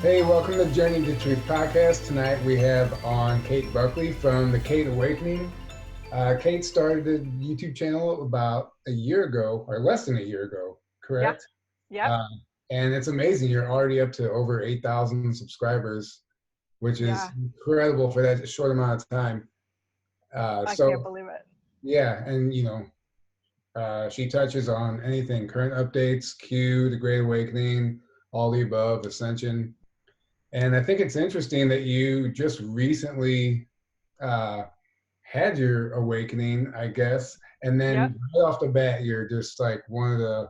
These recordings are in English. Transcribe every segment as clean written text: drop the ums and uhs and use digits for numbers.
Hey, welcome to Journey to Truth podcast. Tonight we have on Kate Buckley from the Kate Awakening. Kate started a YouTube channel about a year ago, or less than a year ago, Yep. correct? Yep. Uh, and it's amazing. You're already up to over 8,000 subscribers, which is Yeah. incredible for that short amount of time. I So, can't believe it. yeah, and she touches on anything, current updates, Q, the Great Awakening, all the above, Ascension. And I think it's interesting that you just recently uh, had your awakening, I guess, and Yep. then right off the bat, you're just like one of the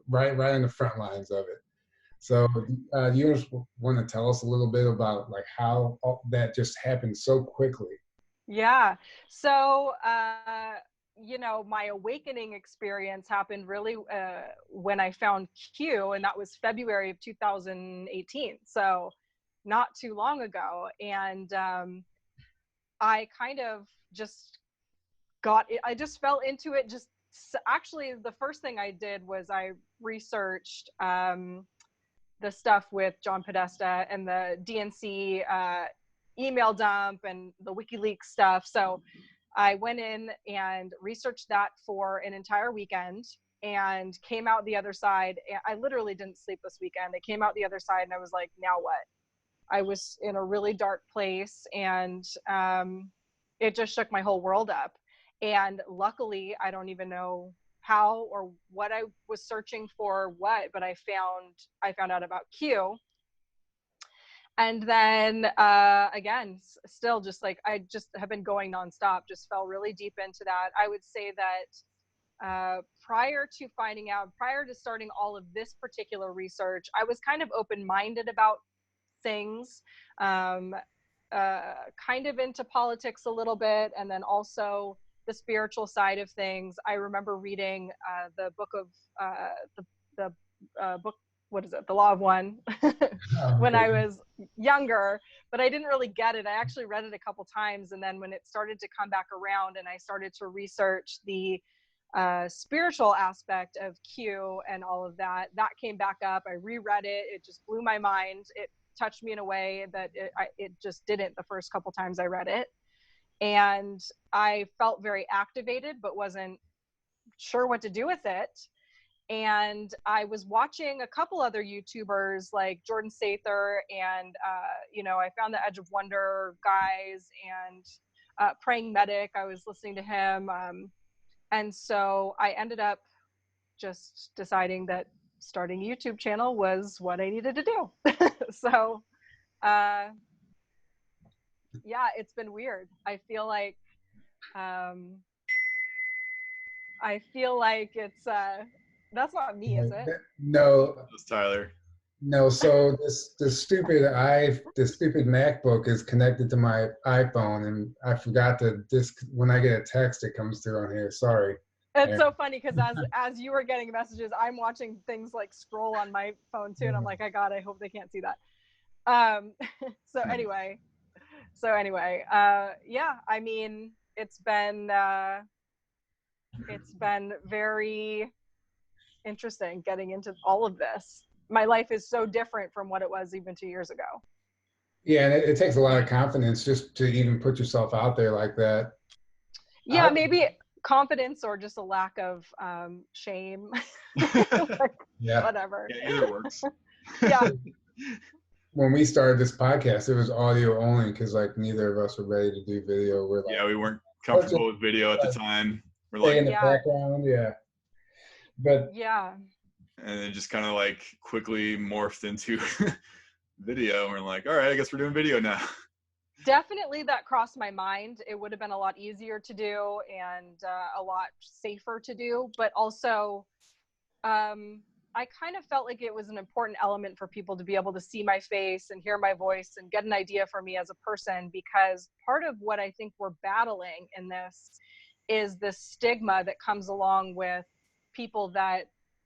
right in the front lines of it. So, do you just want to tell us a little bit about like how all that just happened so quickly? Yeah. So, my awakening experience happened really when I found Q, and that was February of 2018. So, not too long ago. And I kind of just I just fell into it. Actually, the first thing I did was I researched the stuff with John Podesta and the DNC email dump and the WikiLeaks stuff. So I went in and researched that for an entire weekend and came out the other side. I literally didn't sleep this weekend. I came out the other side and I was like, now what? I was in a really dark place, and it just shook my whole world up. And luckily, I don't even know how or what I was searching for, but I found out about Q. And then again, still just like I just have been going nonstop, just fell really deep into that. I would say that prior to starting all of this particular research, I was kind of open-minded about things, um, kind of into politics a little bit, and then also the spiritual side of things. I remember reading the book of the book, what is it, The Law of One, when Okay. I was younger, but I didn't really get it. I actually read it a couple times, and then when it started to come back around and I started to research the spiritual aspect of Q and all of that came back up. I reread it. It just blew my mind. It touched me in a way that it just didn't the first couple times I read it. And I felt very activated, but wasn't sure what to do with it. And I was watching a couple other YouTubers like Jordan Sather and, I found the Edge of Wonder guys and Praying Medic. I was listening to him. And so I ended up just deciding that starting a YouTube channel was what I needed to do. So, yeah, it's been weird. Um, I feel like it's, that's not me, is it? No, That's Tyler. no. So this stupid MacBook is connected to my iPhone, and I forgot to when I get a text, it comes through on here. Sorry. It's And, so funny because as you were getting messages, I'm watching things like scroll on my phone too, and I'm like, I hope they can't see that. Um, so anyway, yeah, I mean, it's been very interesting getting into all of this. My life is so different from what it was even 2 years ago. yeah, and it takes a lot of confidence just to even put yourself out there like that. Yeah, maybe confidence or just a lack of shame. Like, Yeah. whatever. Yeah, either works. Yeah. When we started this podcast, it was audio only because like neither of us were ready to do video. We're like, Yeah, we weren't let's comfortable with video at the just time. We're stay like, in the Yeah. background. Yeah. But Yeah. and then just kind of like quickly morphed into video. And we're like, all right, I guess we're doing video now. Definitely that crossed my mind. It would have been a lot easier to do and a lot safer to do, but also I kind of felt like it was an important element for people to be able to see my face and hear my voice and get an idea for me as a person, because part of what I think we're battling in this is the stigma that comes along with people that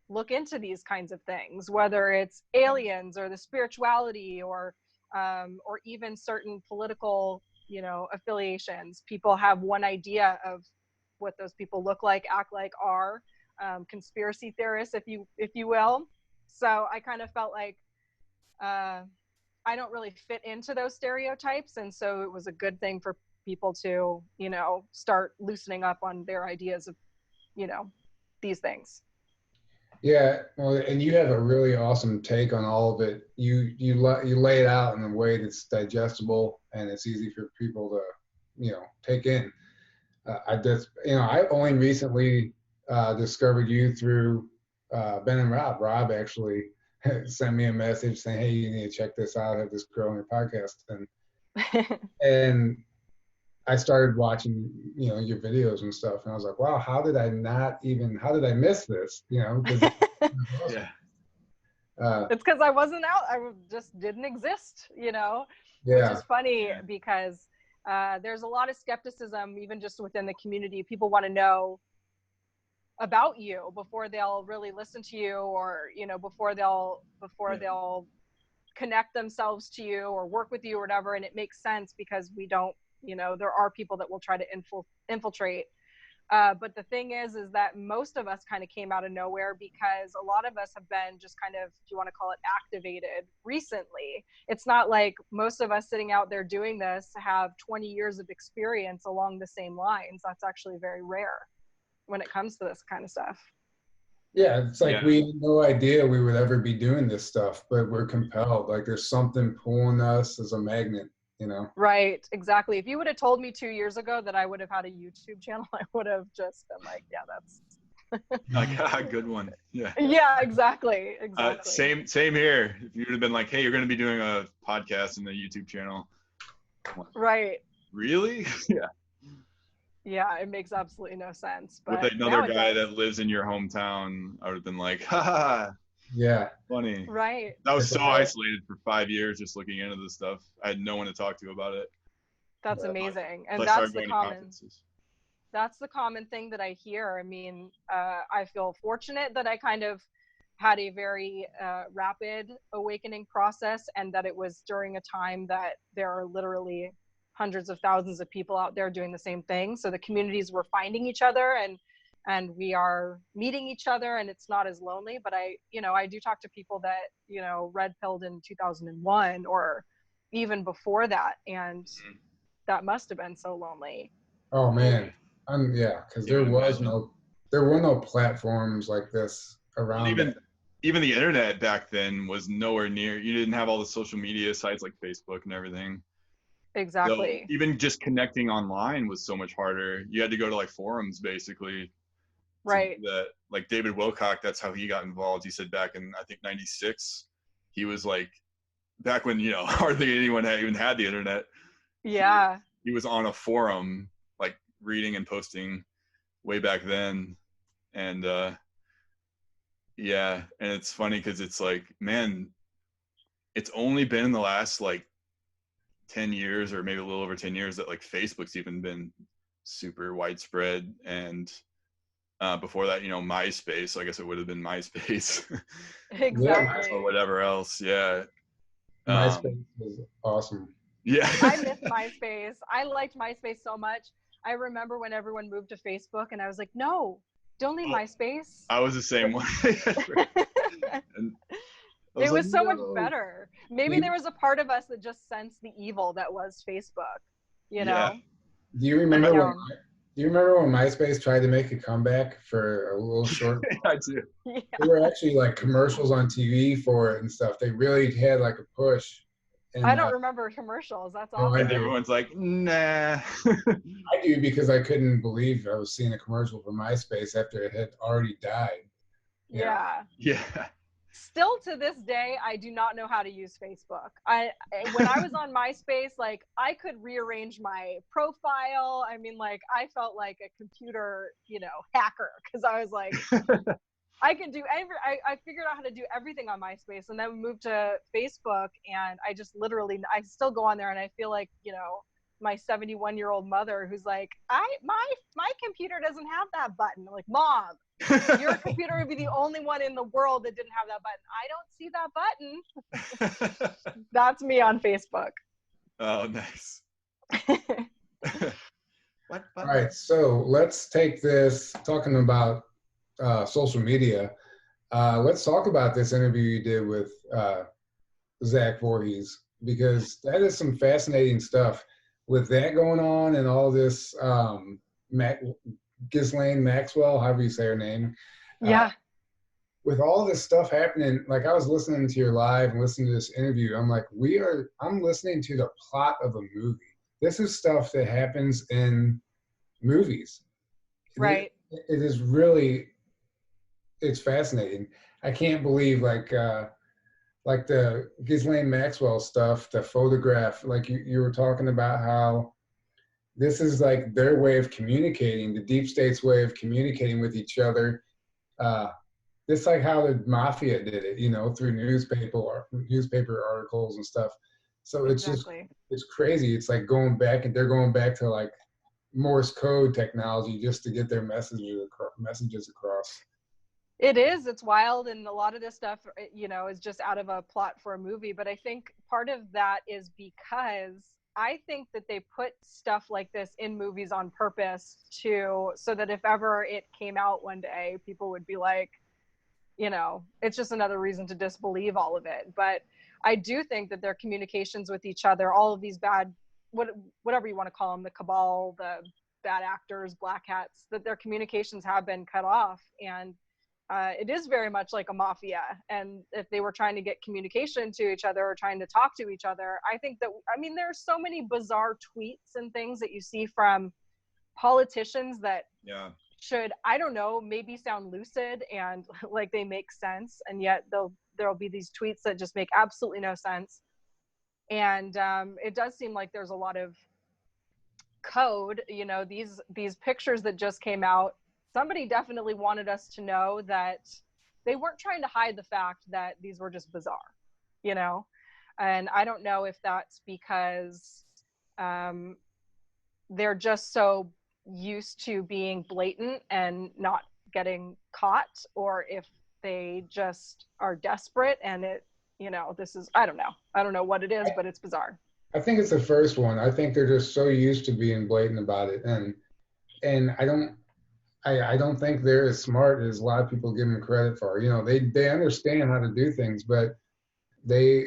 look into these kinds of things, whether it's aliens or the spirituality or even certain political, affiliations. People have one idea of what those people look like, act like, are conspiracy theorists, if you will. So I kind of felt like I don't really fit into those stereotypes. And so it was a good thing for people to, you know, start loosening up on their ideas of, you know, these things. Yeah, well, and you have a really awesome take on all of it. You lay it out in a way that's digestible and it's easy for people to, take in. I just, I only recently discovered you through Ben and Rob. Rob actually sent me a message saying, "Hey, you need to check this out. I have this girl on your podcast," and I started watching, your videos and stuff, and I was like, "Wow, how did I miss this?" 'Cause awesome. Yeah. It's because I wasn't out. I just didn't exist, which Yeah, is funny because there's a lot of skepticism, even just within the community. People want to know about you before they'll really listen to you, or before they'll connect themselves to you or work with you or whatever. And it makes sense because we don't, there are people that will try to infiltrate. But the thing is that most of us kind of came out of nowhere because a lot of us have been just kind of, if you want to call it, activated recently. It's not like most of us sitting out there doing this have 20 years of experience along the same lines. That's actually very rare when it comes to this kind of stuff. yeah. It's like we had no idea we would ever be doing this stuff, but we're compelled. Like there's something pulling us as a magnet. Right, exactly. If you would have told me 2 years ago that I would have had a YouTube channel, I would have just been like, yeah, that's like a good one. Yeah. Yeah, exactly. Same here. If you would have been like, hey, you're going to be doing a podcast and a YouTube channel. Right. Really? Yeah. Yeah, it makes absolutely no sense. But with another guy that lives in your hometown, I would have been like, ha. Yeah. Funny. Right. I was so isolated for 5 years just looking into this stuff. I had no one to talk to about it. That's amazing. And that's the common thing that I hear. I mean, I feel fortunate that I kind of had a very rapid awakening process, and that it was during a time that there are literally hundreds of thousands of people out there doing the same thing. So the communities were finding each other, and we are meeting each other, and it's not as lonely. But I do talk to people that, red pilled in 2001 or even before that. And that must have been so lonely. Oh man. Because there were no platforms like this around. Even the internet back then was nowhere near. You didn't have all the social media sites like Facebook and everything. Exactly. So even just connecting online was so much harder. You had to go to like forums basically. Right. Like David Wilcock, that's how he got involved. He said back in, I think, 96, he was like, back when, hardly anyone even had the internet. Yeah. He was on a forum, like reading and posting way back then. And and it's funny because it's like, man, it's only been in the last like 10 years or maybe a little over 10 years that like Facebook's even been super widespread. And before that, MySpace, I guess it would have been MySpace. Exactly. Or whatever else. Yeah. MySpace was awesome. Yeah. I miss MySpace. I liked MySpace so much. I remember when everyone moved to Facebook and I was like, no, don't leave MySpace. I was the same way. It was so much better. Maybe there was a part of us that just sensed the evil that was Facebook, Do you remember when MySpace tried to make a comeback for a little short? I do. Yeah. There were actually like commercials on TV for it and stuff. They really had like a push. And, I don't remember commercials. That's awesome. And everyone's like, nah. I do, because I couldn't believe I was seeing a commercial for MySpace after it had already died. Yeah. Yeah. Still to this day, I do not know how to use Facebook. When I was on MySpace, like I could rearrange my profile. I mean, like I felt like a computer, hacker, because I was like, I can do I figured out how to do everything on MySpace, and then we moved to Facebook, and I just literally, I still go on there, and I feel like, my 71-year-old mother who's like, my computer doesn't have that button. I'm like, Mom, your computer would be the only one in the world that didn't have that button. I don't see that button. That's me on Facebook. Oh, nice. All right, so let's take this, talking about social media. Let's talk about this interview you did with Zach Voorhees. because that is some fascinating stuff with that going on and all this Ghislaine Maxwell, however you say her name. Uh, Yeah. with all this stuff happening, like I was listening to your live and listening to this interview, I'm like, I'm listening to the plot of a movie. This is stuff that happens in movies. Right. It is really, it's fascinating. I can't believe like the Ghislaine Maxwell stuff, the photograph, like you were talking about how this is like their way of communicating, the deep state's way of communicating with each other. Uh, Just like how the mafia did it, through newspaper articles and stuff. So Exactly. it's crazy. It's like they're going back to like Morse code technology just to get their messages across. It is. It's wild. And a lot of this stuff, is just out of a plot for a movie. But I think part of that is because I think that they put stuff like this in movies on purpose so that if ever it came out one day, people would be like, it's just another reason to disbelieve all of it. But I do think that their communications with each other, all of these bad, whatever you want to call them, the cabal, the bad actors, black hats, that their communications have been cut off. And it is very much like a mafia. And if they were trying to get communication to each other or trying to talk to each other, I think there's so many bizarre tweets and things that you see from politicians that should, I don't know, maybe sound lucid and like they make sense. And yet there'll be these tweets that just make absolutely no sense. And it does seem like there's a lot of code, these pictures that just came out. Somebody definitely wanted us to know that they weren't trying to hide the fact that these were just bizarre, and I don't know if that's because they're just so used to being blatant and not getting caught, or if they just are desperate and I don't know what it is, but it's bizarre. I think it's the first one. I think they're just so used to being blatant about it, and I don't think they're as smart as a lot of people give them credit for. They understand how to do things, but they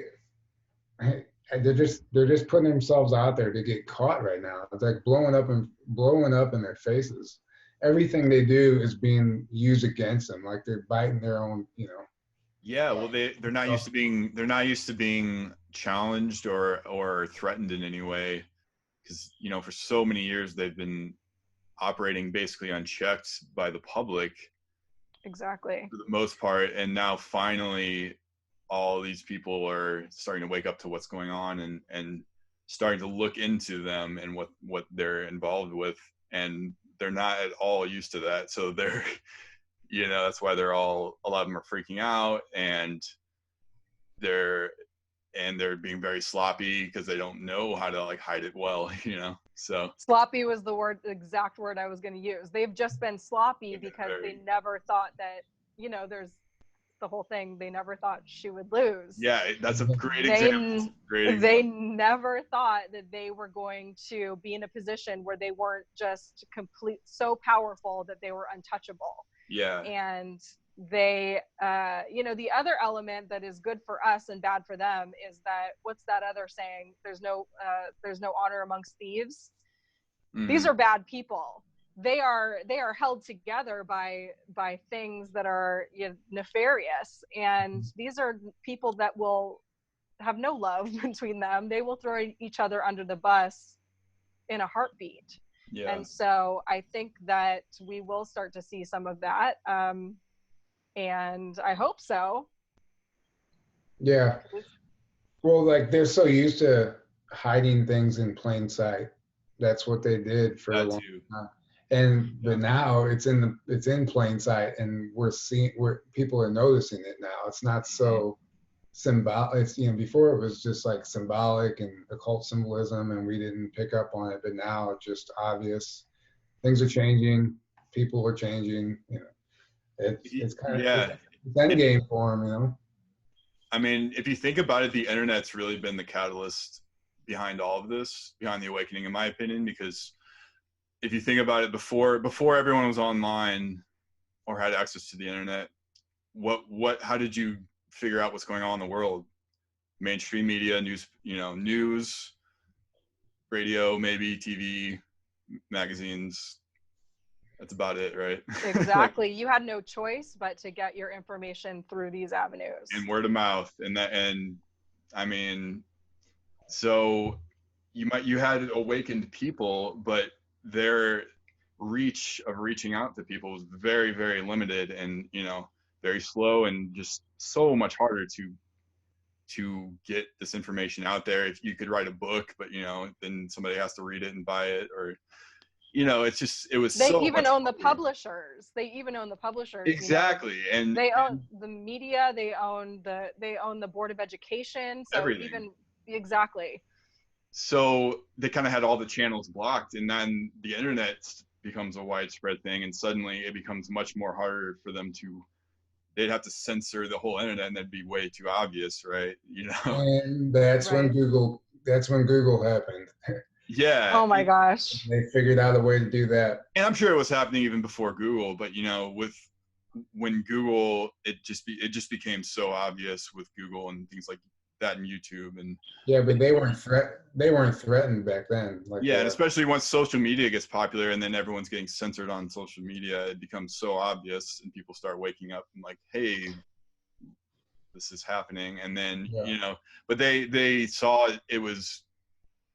they're just putting themselves out there to get caught right now. It's like blowing up in their faces. Everything they do is being used against them. Like they're biting their own. Yeah, well, they're not used to being challenged or threatened in any way, because for so many years they've been operating basically unchecked by the public. Exactly. For the most part, and now finally all these people are starting to wake up to what's going on and starting to look into them and what they're involved with, and they're not at all used to that. So they're that's why a lot of them are freaking out, and they're being very sloppy because they don't know how to like hide it well. So sloppy was the exact word I was going to use. They've just been sloppy because they never thought that, there's the whole thing. They never thought she would lose. Yeah, that's a great example. They never thought that they were going to be in a position where they weren't just so powerful that they were untouchable. Yeah. And they, the other element that is good for us and bad for them is that, what's that other saying? There's no honor amongst thieves. Mm-hmm. These are bad people. They are held together by things that are nefarious, and these are people that will have no love between them. They will throw each other under the bus in a heartbeat. Yeah. And so I think that we will start to see some of that, and I hope so. Yeah. Well, like they're so used to hiding things in plain sight. That's what they did for a long time. But now it's in plain sight, and where people are noticing it now. It's not so symbolic. It's before it was just like symbolic and occult symbolism, and we didn't pick up on it. But now it's just obvious. Things are changing. People are changing. It's kind of it's end game for them. I mean, if you think about it, the internet's really been the catalyst behind all of this, behind the awakening, in my opinion, because if you think about it, before everyone was online or had access to the internet, how did you figure out what's going on in the world? mainstream media, news, radio, maybe TV, magazines. That's about it, right? Like, Exactly. You had no choice but to get your information through these avenues. and word of mouth, and I mean, so you had awakened people, but their reach of reaching out to people was very, very limited, and very slow, and just so much harder to get this information out there. If you could write a book, but then somebody has to read it and buy it, or it was They so even much own the harder. publishers. They even own the publishers. Exactly. And They own the media. They own the Board of Education. So everything. even exactly. So they kind of had all the channels blocked, and then the internet becomes a widespread thing, and suddenly it becomes much more harder for them to. They'd have to censor the whole internet, and that'd be way too obvious, right? And that's when Right. Google happened. Yeah. Oh my gosh. They figured out a way to do that. And I'm sure it was happening even before Google, but when Google, it just became so obvious with Google and things like that, and YouTube, and Yeah, but they weren't threatened back then like yeah, and that. especially once social media gets popular and then everyone's getting censored on social media, it becomes so obvious, and people start waking up and like, hey, this is happening. And then but they saw it was,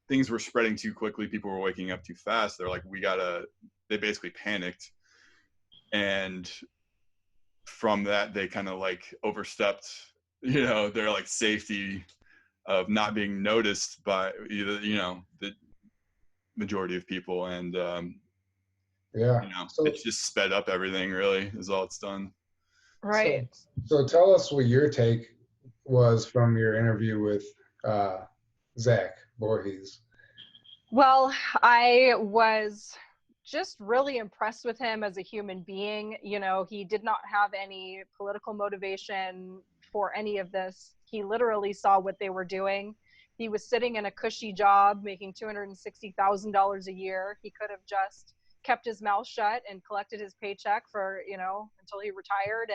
things were spreading too quickly, people were waking up too fast. They're like, they basically panicked, and from that they kind of like overstepped their like safety of not being noticed by either the majority of people. And Yeah. So it's just sped up everything, really, is all it's done. Right. so tell us what your take was from your interview with Zach Voorhees. Well, I was just really impressed with him as a human being. He did not have any political motivation for any of this. He literally saw what they were doing. He was sitting in a cushy job making $260,000 a year. He could have just kept his mouth shut and collected his paycheck for, until he retired.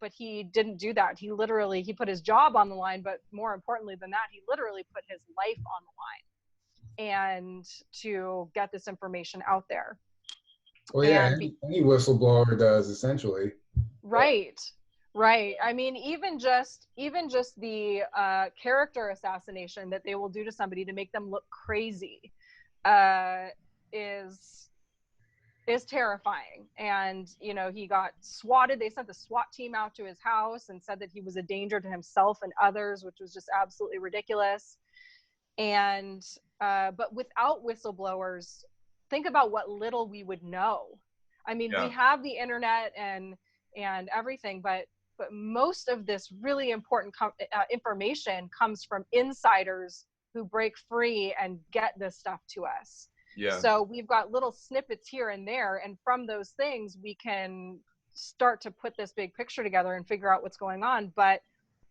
But he didn't do that. He put his job on the line, but more importantly than that, he literally put his life on the line and to get this information out there. Well, yeah, any whistleblower does, essentially. Right. I mean, even just the character assassination that they will do to somebody to make them look crazy is terrifying. And he got swatted. They sent the SWAT team out to his house and said that he was a danger to himself and others, which was just absolutely ridiculous. And but without whistleblowers, think about what little we would know. I mean, we have the internet and everything, but most of this really important information comes from insiders who break free and get this stuff to us. Yeah. So we've got little snippets here and there, and from those things we can start to put this big picture together and figure out what's going on. But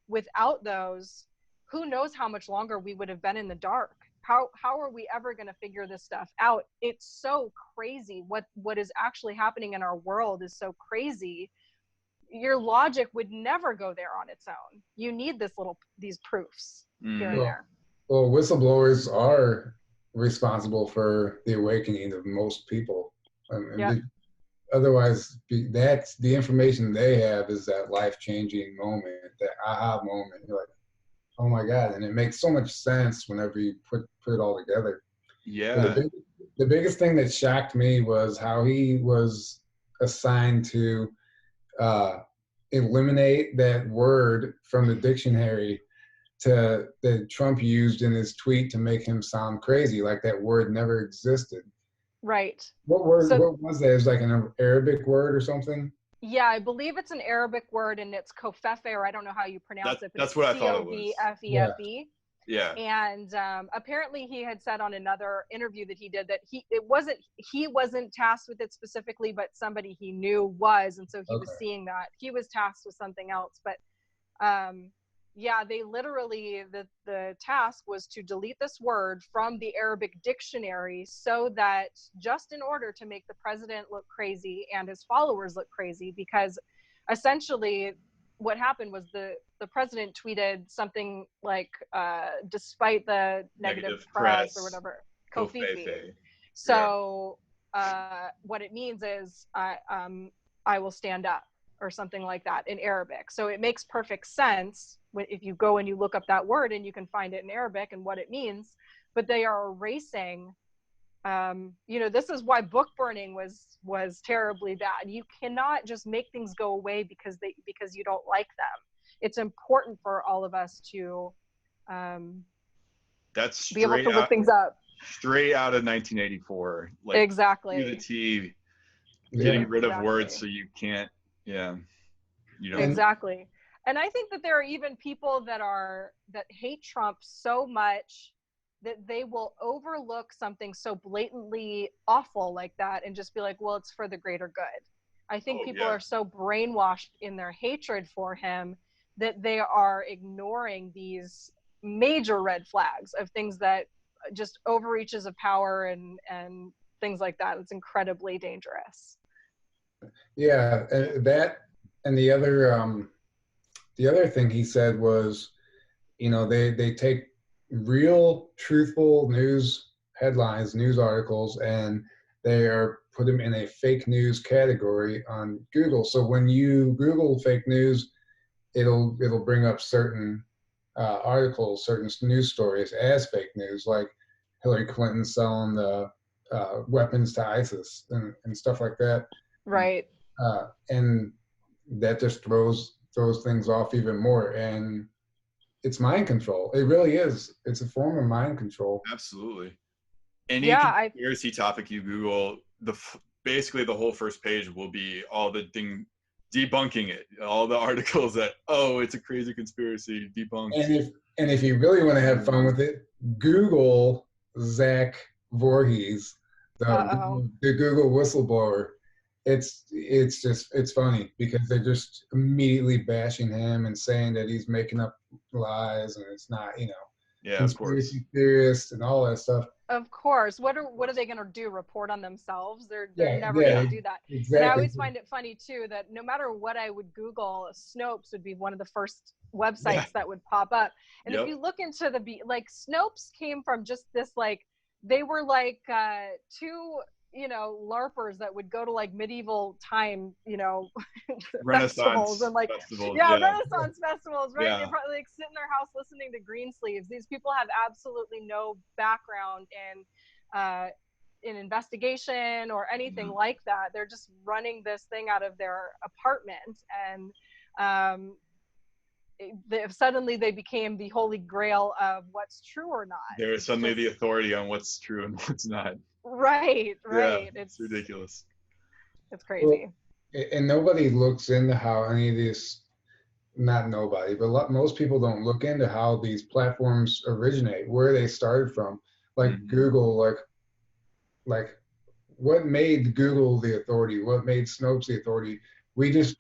without those, who knows how much longer we would have been in the dark. How are we ever going to figure this stuff out? It's so crazy. What is actually happening in our world is so crazy. Your logic would never go there on its own. You need these proofs here and there. Well, whistleblowers are responsible for the awakening of most people. Otherwise, that's the information they have, is that life-changing moment, that aha moment. You're like, oh my God. And it makes so much sense whenever you put it all together. Yeah. The biggest thing that shocked me was how he was assigned to eliminate that word from the dictionary that Trump used in his tweet to make him sound crazy, like that word never existed. Right. What word? What was that? It was like an Arabic word or something? Yeah, I believe it's an Arabic word, and it's kofefe, or I don't know how you pronounce it. But that's what I thought it was. Covfefe. Yeah. And apparently he had said on another interview that he did that he wasn't tasked with it specifically, but somebody he knew was, and so he was seeing that. He was tasked with something else. But yeah, they literally, the task was to delete this word from the Arabic dictionary, so that just in order to make the president look crazy and his followers look crazy, because essentially what happened was the president tweeted something like, despite the negative press or press, whatever, go kofifi. Feifei. Yeah. So what it means is I will stand up, or something like that in Arabic. So it makes perfect sense if you go and you look up that word, and you can find it in Arabic and what it means. But they are erasing. This is why book burning was terribly bad. You cannot just make things go away because you don't like them. It's important for all of us to That's be able to look things up. straight out of 1984. Like, Exactly. to the T, Yeah. getting rid of Exactly. words so you can't. Yeah. You don't. Exactly. And I think that there are even people that hate Trump so much that they will overlook something so blatantly awful like that and just be like, well, it's for the greater good. I think people are so brainwashed in their hatred for him that they are ignoring these major red flags of things that just overreaches of power and things like that. It's incredibly dangerous. Yeah, that, and the other thing he said was, they take real, truthful news headlines, news articles, and they are put them in a fake news category on Google. So when you Google fake news, it'll bring up certain articles, certain news stories as fake news, like Hillary Clinton selling the weapons to ISIS and stuff like that. Right. And that just throws things off even more. And it's mind control. It really is. It's a form of mind control. Absolutely. Any Yeah, conspiracy topic you Google, basically the whole first page will be all the thing debunking it, all the articles that, oh, it's a crazy conspiracy, debunked. And if you really want to have fun with it, Google Zach Voorhees, the Google whistleblower. It's funny because they're just immediately bashing him and saying that he's making up lies and it's not, conspiracy theorists and all that stuff. Of course. What are they going to do? Report on themselves? They're never yeah, going to do that. Exactly. And I always find it funny too that no matter what I would Google, Snopes would be one of the first websites that would pop up. And if you look into Snopes came from just this, they were two LARPers that would go to medieval time, festivals and festivals, Renaissance festivals, right? Yeah. They probably sit in their house listening to Greensleeves. These people have absolutely no background in investigation or anything like that. They're just running this thing out of their apartment, and suddenly they became the holy grail of what's true or not. They're suddenly the authority on what's true and what's not. Right. Yeah, it's ridiculous. It's crazy. Well, and nobody looks into how any of these, not nobody, but most people don't look into how these platforms originate, where they started from. Like Google, like what made Google the authority? What made Snopes the authority? We just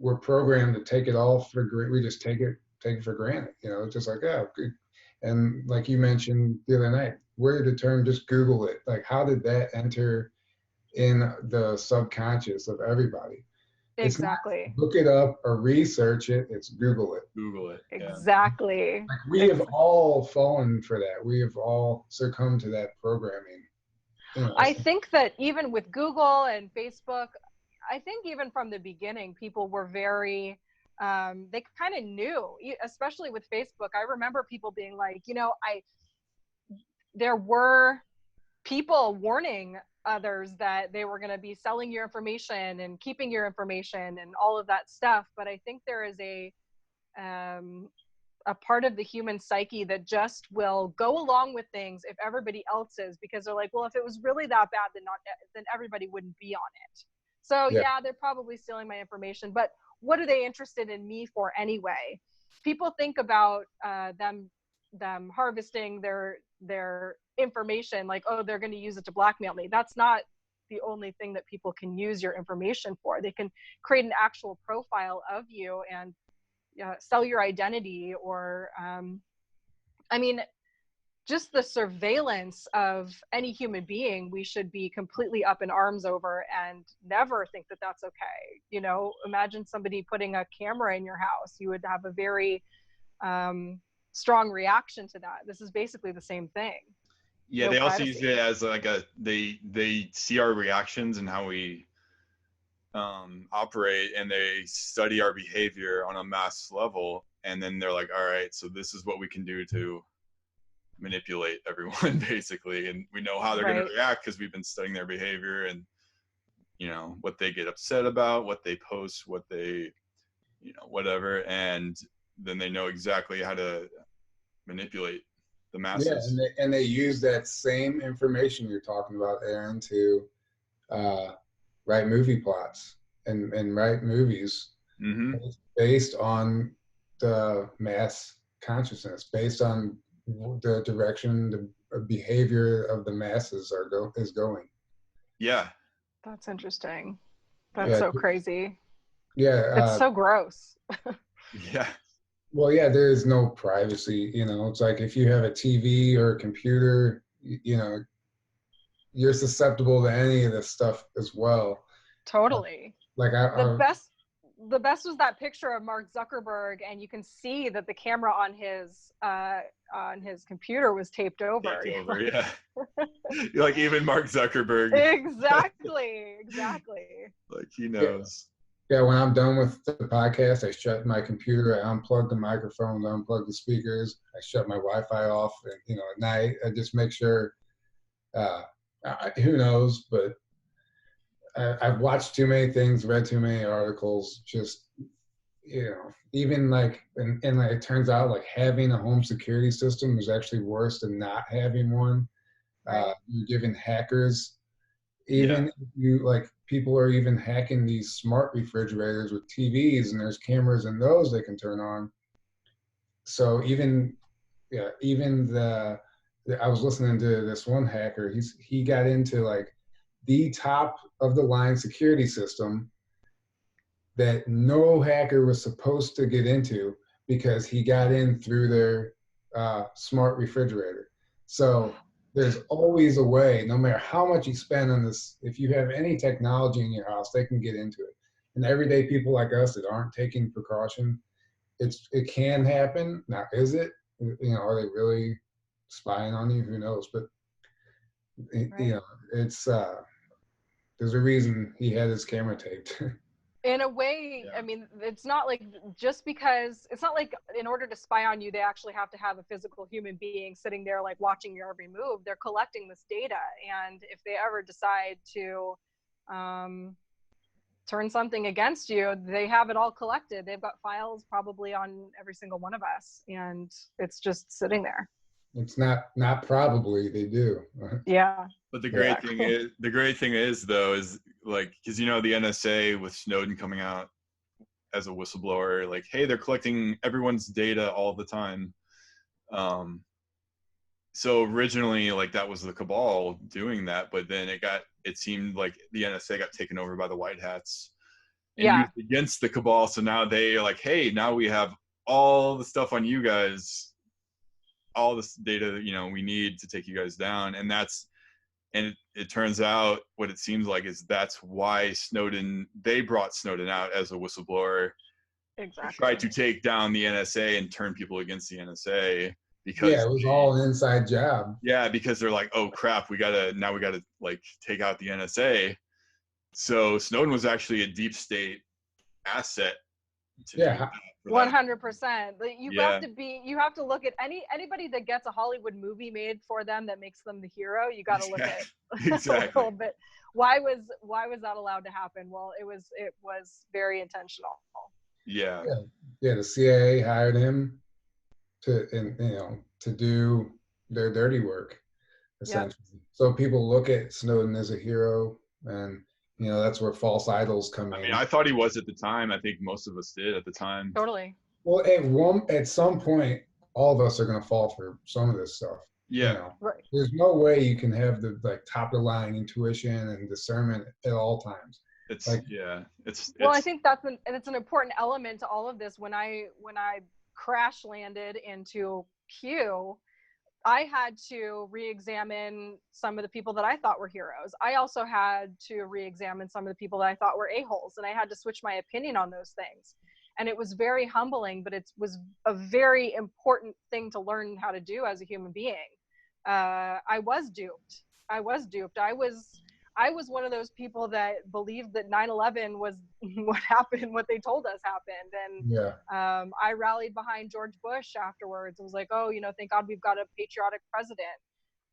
were programmed to take it all for granted. We just take it for granted. It's just like, good. And like you mentioned the other night, where did the term just Google it? Like, how did that enter in the subconscious of everybody? Exactly. It's not look it up or research it. It's Google it. Google it. Exactly. Like we have all fallen for that. We have all succumbed to that programming. I think that even with Google and Facebook, I think even from the beginning, people were very, they kind of knew, especially with Facebook. I remember people being like, there were people warning others that they were going to be selling your information and keeping your information and all of that stuff. But I think there is a part of the human psyche that just will go along with things if everybody else is, because they're like, well, if it was really that bad, then everybody wouldn't be on it. So yeah, they're probably stealing my information, but what are they interested in me for anyway? People think about them harvesting their information like, oh, they're going to use it to blackmail me. That's not the only thing that people can use your information for. They can create an actual profile of you and sell your identity, or just the surveillance of any human being, we should be completely up in arms over and never think that that's okay. You know, imagine somebody putting a camera in your house. You would have a very strong reaction to that. This is basically the same thing. Yeah, No they also use privacy. it as like they see our reactions and how we operate, and they study our behavior on a mass level, and then they're like, all right, so this is what we can do to manipulate everyone basically, and we know how they're going Right. to react because we've been studying their behavior and what they get upset about, what they post, what they whatever, and then they know exactly how to manipulate the Yeah, masses. and they use that same information you're talking about, Aaron, to write movie plots and write movies Mm-hmm. based on the mass consciousness, based on the direction the behavior of the masses is going. Yeah. That's interesting. That's Yeah, so crazy. yeah. It's so gross. Yeah. Well, yeah, there is no privacy. It's like if you have a TV or a computer, you're susceptible to any of this stuff as well. Totally. Like The best was that picture of Mark Zuckerberg, and you can see that the camera on his computer was taped over. Take over, yeah. You're like, even Mark Zuckerberg, Exactly. like he knows. Yeah, when I'm done with the podcast, I shut my computer, I unplug the microphone, I unplug the speakers, I shut my Wi-Fi off, and at night I just make sure. Who knows? But I've watched too many things, read too many articles. Just even like, and like it turns out like having a home security system is actually worse than not having one. Right. You're giving hackers, Yeah. even you like people are even hacking these smart refrigerators with TVs, and there's cameras in those they can turn on. So even I was listening to this one hacker. He got into like the top of the line security system that no hacker was supposed to get into because he got in through their smart refrigerator. So there's always a way, no matter how much you spend on this, if you have any technology in your house, they can get into it. And everyday people like us that aren't taking precaution, it can happen. Now, is it? Are they really spying on you? Who knows? But Right. it's there's a reason he had his camera taped. In a way, Yeah. I mean, it's not like just because it's not like in order to spy on you, they actually have to have a physical human being sitting there like watching your every move. They're collecting this data, and if they ever decide to turn something against you, they have it all collected. They've got files probably on every single one of us, and it's just sitting there. It's not probably, they do. Yeah. But the Yeah. great thing is though, is like, because the NSA with Snowden coming out as a whistleblower, like, hey, they're collecting everyone's data all the time. So originally, like, that was the cabal doing that, but then it seemed like the NSA got taken over by the white hats and Yeah. used against the cabal. So now they are like, hey, now we have all the stuff on you guys, all this data that we need to take you guys down. And it turns out what it seems like is that's why they brought Snowden out as a whistleblower to Exactly. try to take down the NSA and turn people against the NSA, because Yeah, it was all an inside job. because they're like, oh crap, we gotta like take out the NSA. So Snowden was actually a deep state asset to do Yeah. that. 100%. You Yeah. have to look at anybody that gets a Hollywood movie made for them that makes them the hero. You got to look at Exactly. a little bit. Why was that allowed to happen? Well, it was very intentional. Yeah. Yeah, the CIA hired him to do their dirty work, Yep. essentially. So people look at Snowden as a hero, and that's where false idols come I in. mean, I thought he was at the time. I think most of us did at the time. Totally. Well, at some point, all of us are going to fall for some of this stuff. Yeah. Right. There's no way you can have the like top of the line intuition and discernment at all times. Well, I think it's an important element to all of this. When I crash landed into Q, I had to re-examine some of the people that I thought were heroes. I also had to re-examine some of the people that I thought were a-holes, and I had to switch my opinion on those things. And it was very humbling, but it was a very important thing to learn how to do as a human being. I was duped. I was duped. I was one of those people that believed that 9/11 was what happened, what they told us happened. And Yeah. I rallied behind George Bush afterwards. I was like, oh, thank God we've got a patriotic president.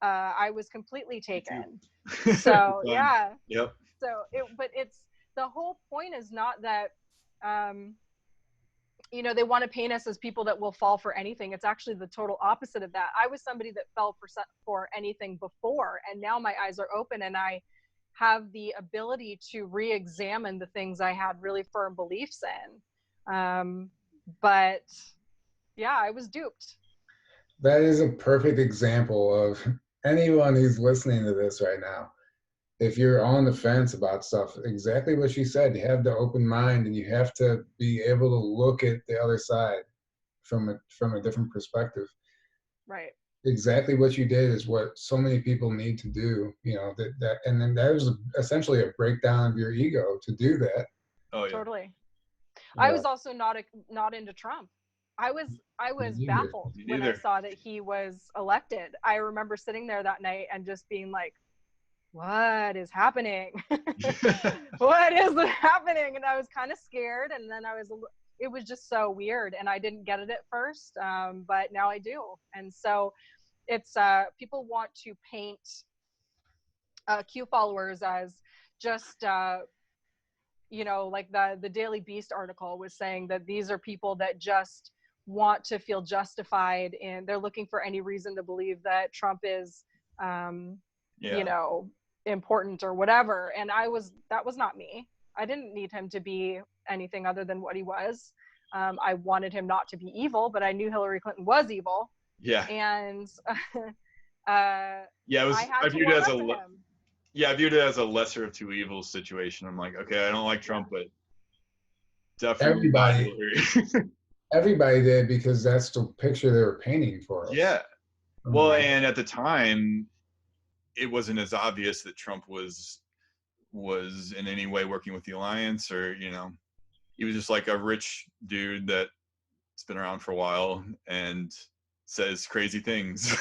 I was completely taken. So yeah. Yep. But the whole point is not that, they want to paint us as people that will fall for anything. It's actually the total opposite of that. I was somebody that fell for anything before, and now my eyes are open, and I have the ability to re-examine the things I had really firm beliefs in. But yeah, I was duped. That is a perfect example of anyone who's listening to this right now. If you're on the fence about stuff, exactly what she said, you have the open mind and you have to be able to look at the other side from a different perspective. Right. Exactly what you did is what so many people need to do, and then that was essentially a breakdown of your ego to do that. Oh yeah. Totally. I Yeah. was also not into Trump. I was Neither. baffled Me when I neither. saw that he was elected. I remember sitting there that night and just being like, what is happening? What is happening? And I was kind of scared, and then it was just so weird, and I didn't get it at first, but now I do. And so it's people want to paint Q followers as just like the Daily Beast article was saying that these are people that just want to feel justified, and they're looking for any reason to believe that Trump is important or whatever. And that was not me. I didn't need him to be anything other than what he was. I wanted him not to be evil, but I knew Hillary Clinton was evil. Yeah. And Yeah, I had to warm up to him. Yeah, I viewed it as a lesser of two evils situation. I'm like, okay, I don't like Trump, but definitely not Hillary. Everybody did, because that's the picture they were painting for us. Yeah. Well, and at the time, it wasn't as obvious that Trump was in any way working with the alliance, or he was just like a rich dude that's been around for a while and says crazy things.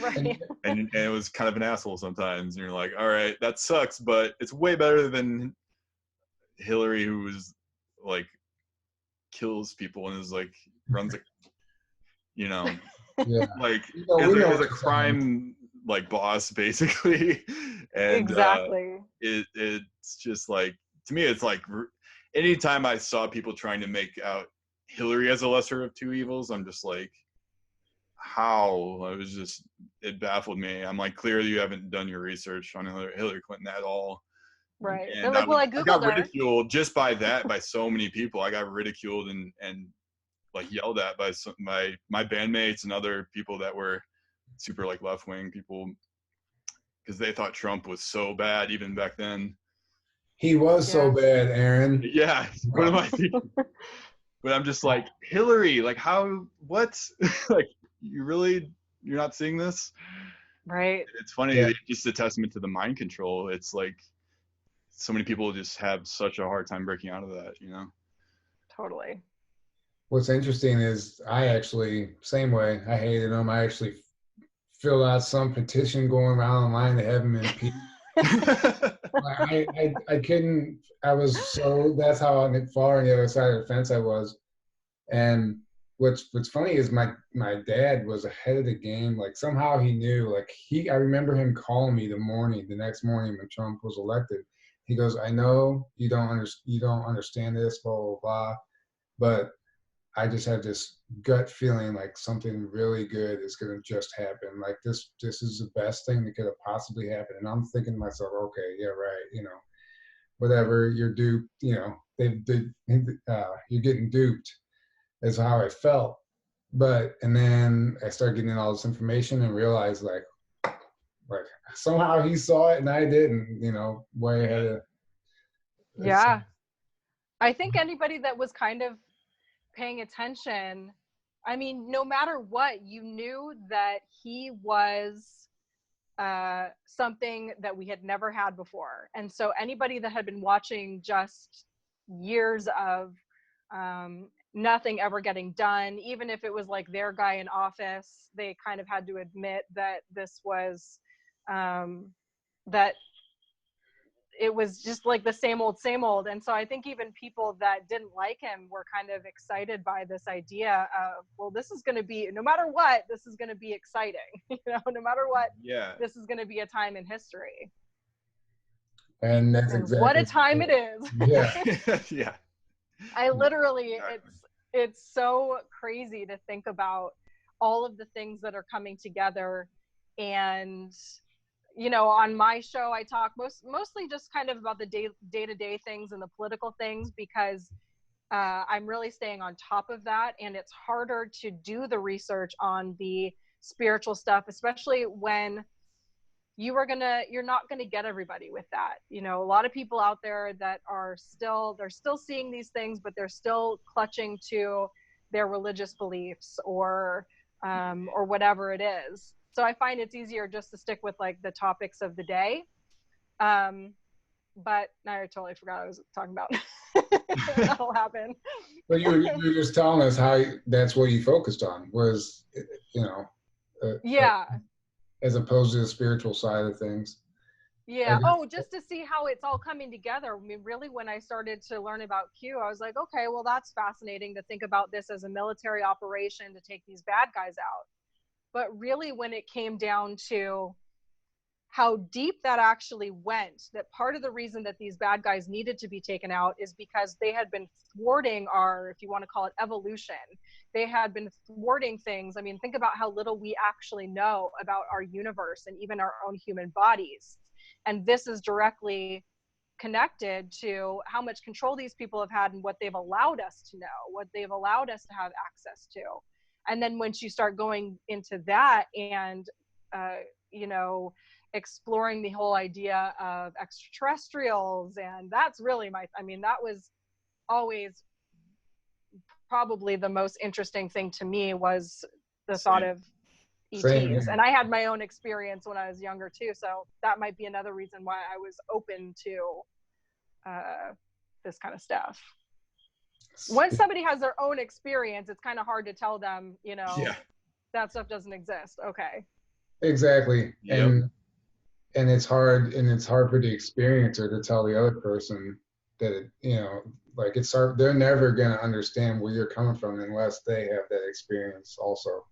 Right. and it was kind of an asshole sometimes, and you're like, all right, that sucks, but it's way better than Hillary, who was like kills people and is like runs a Yeah. like is a crime like boss basically. And exactly. It's just like, to me, it's like anytime I saw people trying to make out Hillary as a lesser of two evils, I'm just like, how? It baffled me. I'm like, clearly you haven't done your research on Hillary Clinton at all. Right. And They're like, well, I got Googled her. ridiculed just by that, by so many people. I got ridiculed and like yelled at by my bandmates and other people that were super like left-wing people, because they thought Trump was so bad even back then. He was so bad, Aaron. Yeah. What am I thinking? But I'm just like, Hillary, like how, what? Like, you're not seeing this? Right. It's funny. Yeah. It's just a testament to the mind control. It's like so many people just have such a hard time breaking out of that, Totally. What's interesting is I actually, same way, I hated him. I actually filled out some petition going around online to have him impeached. I couldn't, that's how far on the other side of the fence I was. And what's funny is my dad was ahead of the game. Like somehow he knew, I remember him calling me the next morning when Trump was elected. He goes, I know you don't understand this, blah, blah, blah, but I just had this gut feeling like something really good is going to just happen. Like this is the best thing that could have possibly happened. And I'm thinking to myself, okay, yeah, right. Whatever, you're duped, you're getting duped is how I felt. And then I started getting all this information and realized like somehow he saw it and I didn't, way ahead of. Yeah. I think anybody that was kind of paying attention I mean, no matter what, you knew that he was something that we had never had before. And so anybody that had been watching just years of nothing ever getting done, even if it was like their guy in office, they kind of had to admit that this was that it was just like the same old, same old. And so I think even people that didn't like him were kind of excited by this idea of, well, this is going to be, no matter what, this is going to be exciting. No matter what, Yeah. this is going to be a time in history. And that's And what a exactly time it is. yeah. Yeah. I literally, Exactly. it's so crazy to think about all of the things that are coming together. And on my show, I talk mostly just kind of about the day-to-day things and the political things, because I'm really staying on top of that. And it's harder to do the research on the spiritual stuff, especially when you're not gonna get everybody with that. A lot of people out there that they're still seeing these things, but they're still clutching to their religious beliefs or whatever it is. So I find it's easier just to stick with like the topics of the day. But now I totally forgot what I was talking about. That'll happen. But you were just telling us how that's what you focused on was, Yeah. as opposed to the spiritual side of things. Yeah. Oh, just to see how it's all coming together. I mean, really, when I started to learn about Q, I was like, okay, well, that's fascinating to think about this as a military operation to take these bad guys out. But really, when it came down to how deep that actually went, that part of the reason that these bad guys needed to be taken out is because they had been thwarting our, if you want to call it, evolution. They had been thwarting things. I mean, think about how little we actually know about our universe and even our own human bodies. And this is directly connected to how much control these people have had and what they've allowed us to know, what they've allowed us to have access to. And then once you start going into that and, exploring the whole idea of extraterrestrials, and that's really that was always probably the most interesting thing to me, was the thought of ETs. And I had my own experience when I was younger too, so that might be another reason why I was open to this kind of stuff. Once somebody has their own experience, it's kind of hard to tell them, that stuff doesn't exist. Okay. Exactly. Yep. And it's hard for the experiencer to tell the other person that like it's hard. They're never going to understand where you're coming from unless they have that experience also.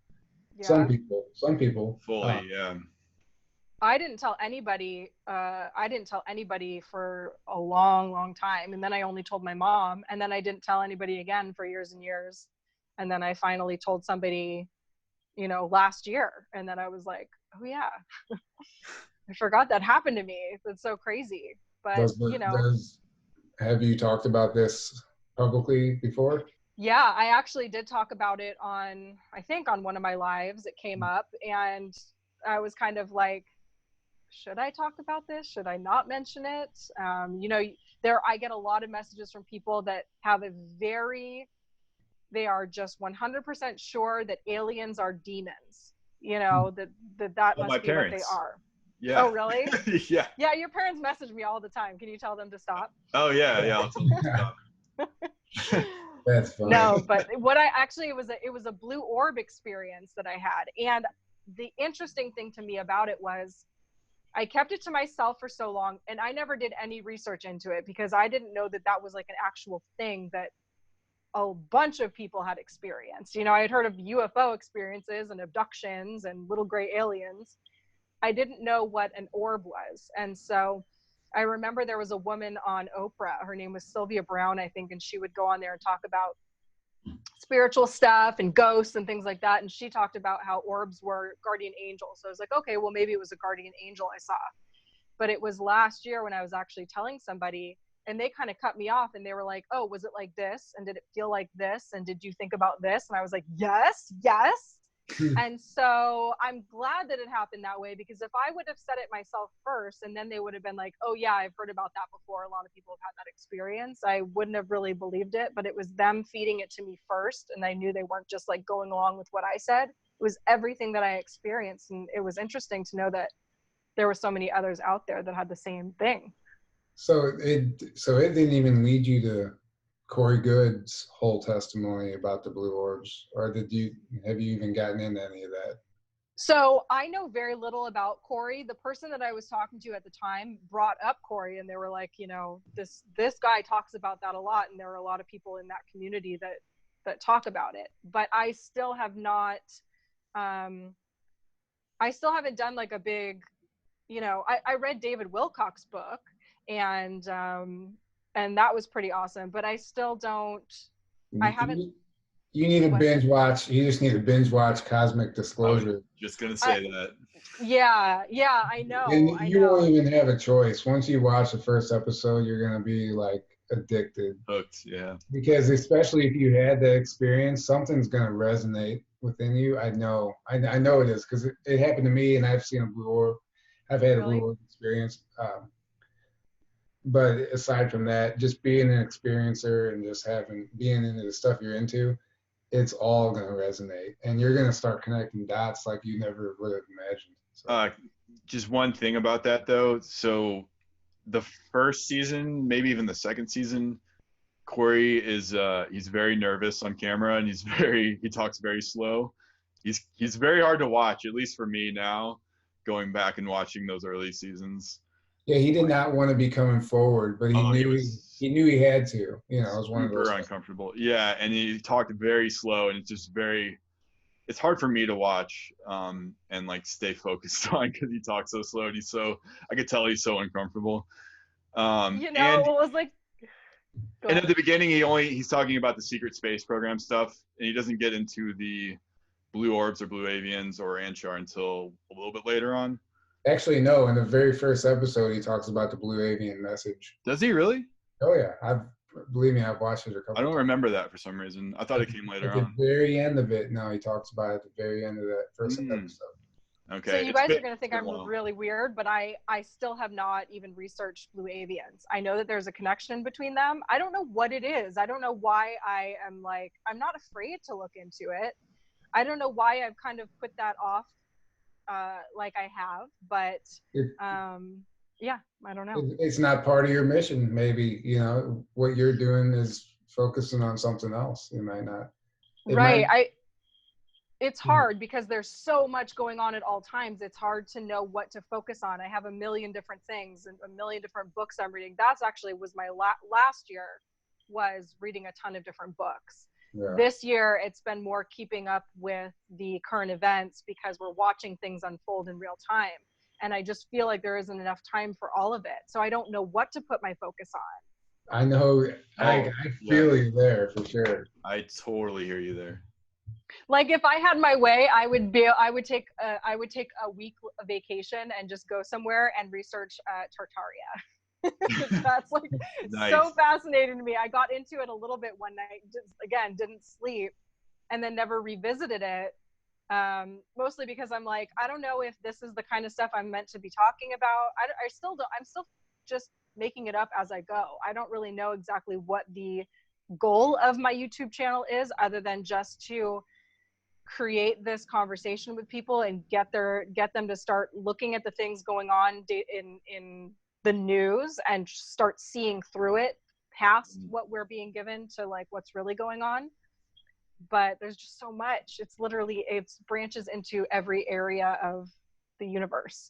Yeah. Some people fully. Yeah. I didn't tell anybody for a long, long time. And then I only told my mom, and then I didn't tell anybody again for years and years. And then I finally told somebody, last year. And then I was like, oh yeah, I forgot that happened to me. It's so crazy. But have you talked about this publicly before? Yeah, I actually did talk about it on one of my lives. It came up, and I was kind of like, should I talk about this? Should I not mention it? I get a lot of messages from people that have they are just 100% sure that aliens are demons. That must be what they are. Yeah. Oh, really? Yeah. Yeah, your parents message me all the time. Can you tell them to stop? Oh, yeah. Yeah, I'll tell them to stop. That's funny. No, but it was a blue orb experience that I had. And the interesting thing to me about it was I kept it to myself for so long, and I never did any research into it because I didn't know that was like an actual thing that a bunch of people had experienced. I had heard of UFO experiences and abductions and little gray aliens. I didn't know what an orb was. And so I remember there was a woman on Oprah. Her name was Sylvia Brown, I think, and she would go on there and talk about spiritual stuff and ghosts and things like that. And she talked about how orbs were guardian angels. So I was like, okay, well, maybe it was a guardian angel I saw. But it was last year when I was actually telling somebody, and they kind of cut me off, and they were like, oh, was it like this? And did it feel like this? And did you think about this? And I was like, yes. And so I'm glad that it happened that way, because if I would have said it myself first and then they would have been like, oh yeah, I've heard about that before, a lot of people have had that experience, I wouldn't have really believed it. But it was them feeding it to me first, and I knew they weren't just like going along with what I said. It was everything that I experienced, and it was interesting to know that there were so many others out there that had the same thing. So it didn't even lead you to Corey Good's whole testimony about the blue orbs, or have you even gotten into any of that? So I know very little about Corey. The person that I was talking to at the time brought up Corey, and they were like, you know, this guy talks about that a lot, and there are a lot of people in that community that talk about it. But I still have not. I still haven't done like a big, you know. I read David Wilcock's book, and that was pretty awesome. But I still don't. I haven't. You need to What? binge watch. You just need to binge watch Cosmic I was Disclosure. just gonna say that. Yeah, I And know, I you won't know. even have a choice. Once you watch the first episode, you're gonna be like addicted. Hooked, yeah. Because especially if you had that experience, something's gonna resonate within you. I know. I know it is, because it happened to me, and I've seen a blue orb. I've had a blue Really? orb experience. But aside from that, just being an experiencer and just being into the stuff you're into, it's all going to resonate, and you're going to start connecting dots like you never would have imagined. So. Just one thing about that though. So the first season, maybe even the second season, Corey is he's very nervous on camera, and he talks very slow. He's very hard to watch, at least for me now, going back and watching those early seasons. Yeah, he did not want to be coming forward, but he Oh, he knew was he had to. You know, it was one of those super things. uncomfortable. Yeah, and he talked very slow, and it's hard for me to watch and like stay focused on, because he talks so slow, and I could tell he's so uncomfortable. You know, And it was like, and at the beginning he's talking about the secret space program stuff, and he doesn't get into the blue orbs or blue avians or Anshar until a little bit later on. Actually, no. In the very first episode, he talks about the blue avian message. Does he really? Oh yeah, believe me, I've watched it a couple. I don't times. remember that for some reason. I thought it came later at the on. very end of it. No, he talks about it at the very end of that first episode. Okay. So you guys are going to think I'm really weird, but I still have not even researched blue avians. I know that there's a connection between them. I don't know what it is. I don't know why I am like, I'm not afraid to look into it. I don't know why I've kind of put that off like I have, but yeah, I don't know. It's not part of your mission. Maybe, you know, what you're doing is focusing on something else. You might not. Right. It's hard because there's so much going on at all times. It's hard to know what to focus on. I have a million different things and a million different books I'm reading. That's actually was my last year, was reading a ton of different books. Yeah. This year, it's been more keeping up with the current events, because we're watching things unfold in real time. And I just feel like there isn't enough time for all of it. So I don't know what to put my focus on. I know. I feel you there for sure. I totally hear you there. Like if I had my way, I would take a week vacation and just go somewhere and research Tartaria. That's like nice. So fascinating to me. I got into it a little bit one night, just again didn't sleep, and then never revisited it. Mostly because I'm like, I don't know if this is the kind of stuff I'm meant to be talking about. I still don't. I'm still just making it up as I go. I don't really know exactly what the goal of my YouTube channel is, other than just to create this conversation with people and get them to start looking at the things going on in the news and start seeing through it past what we're being given to like what's really going on. But there's just so much. It's literally, it branches into every area of the universe.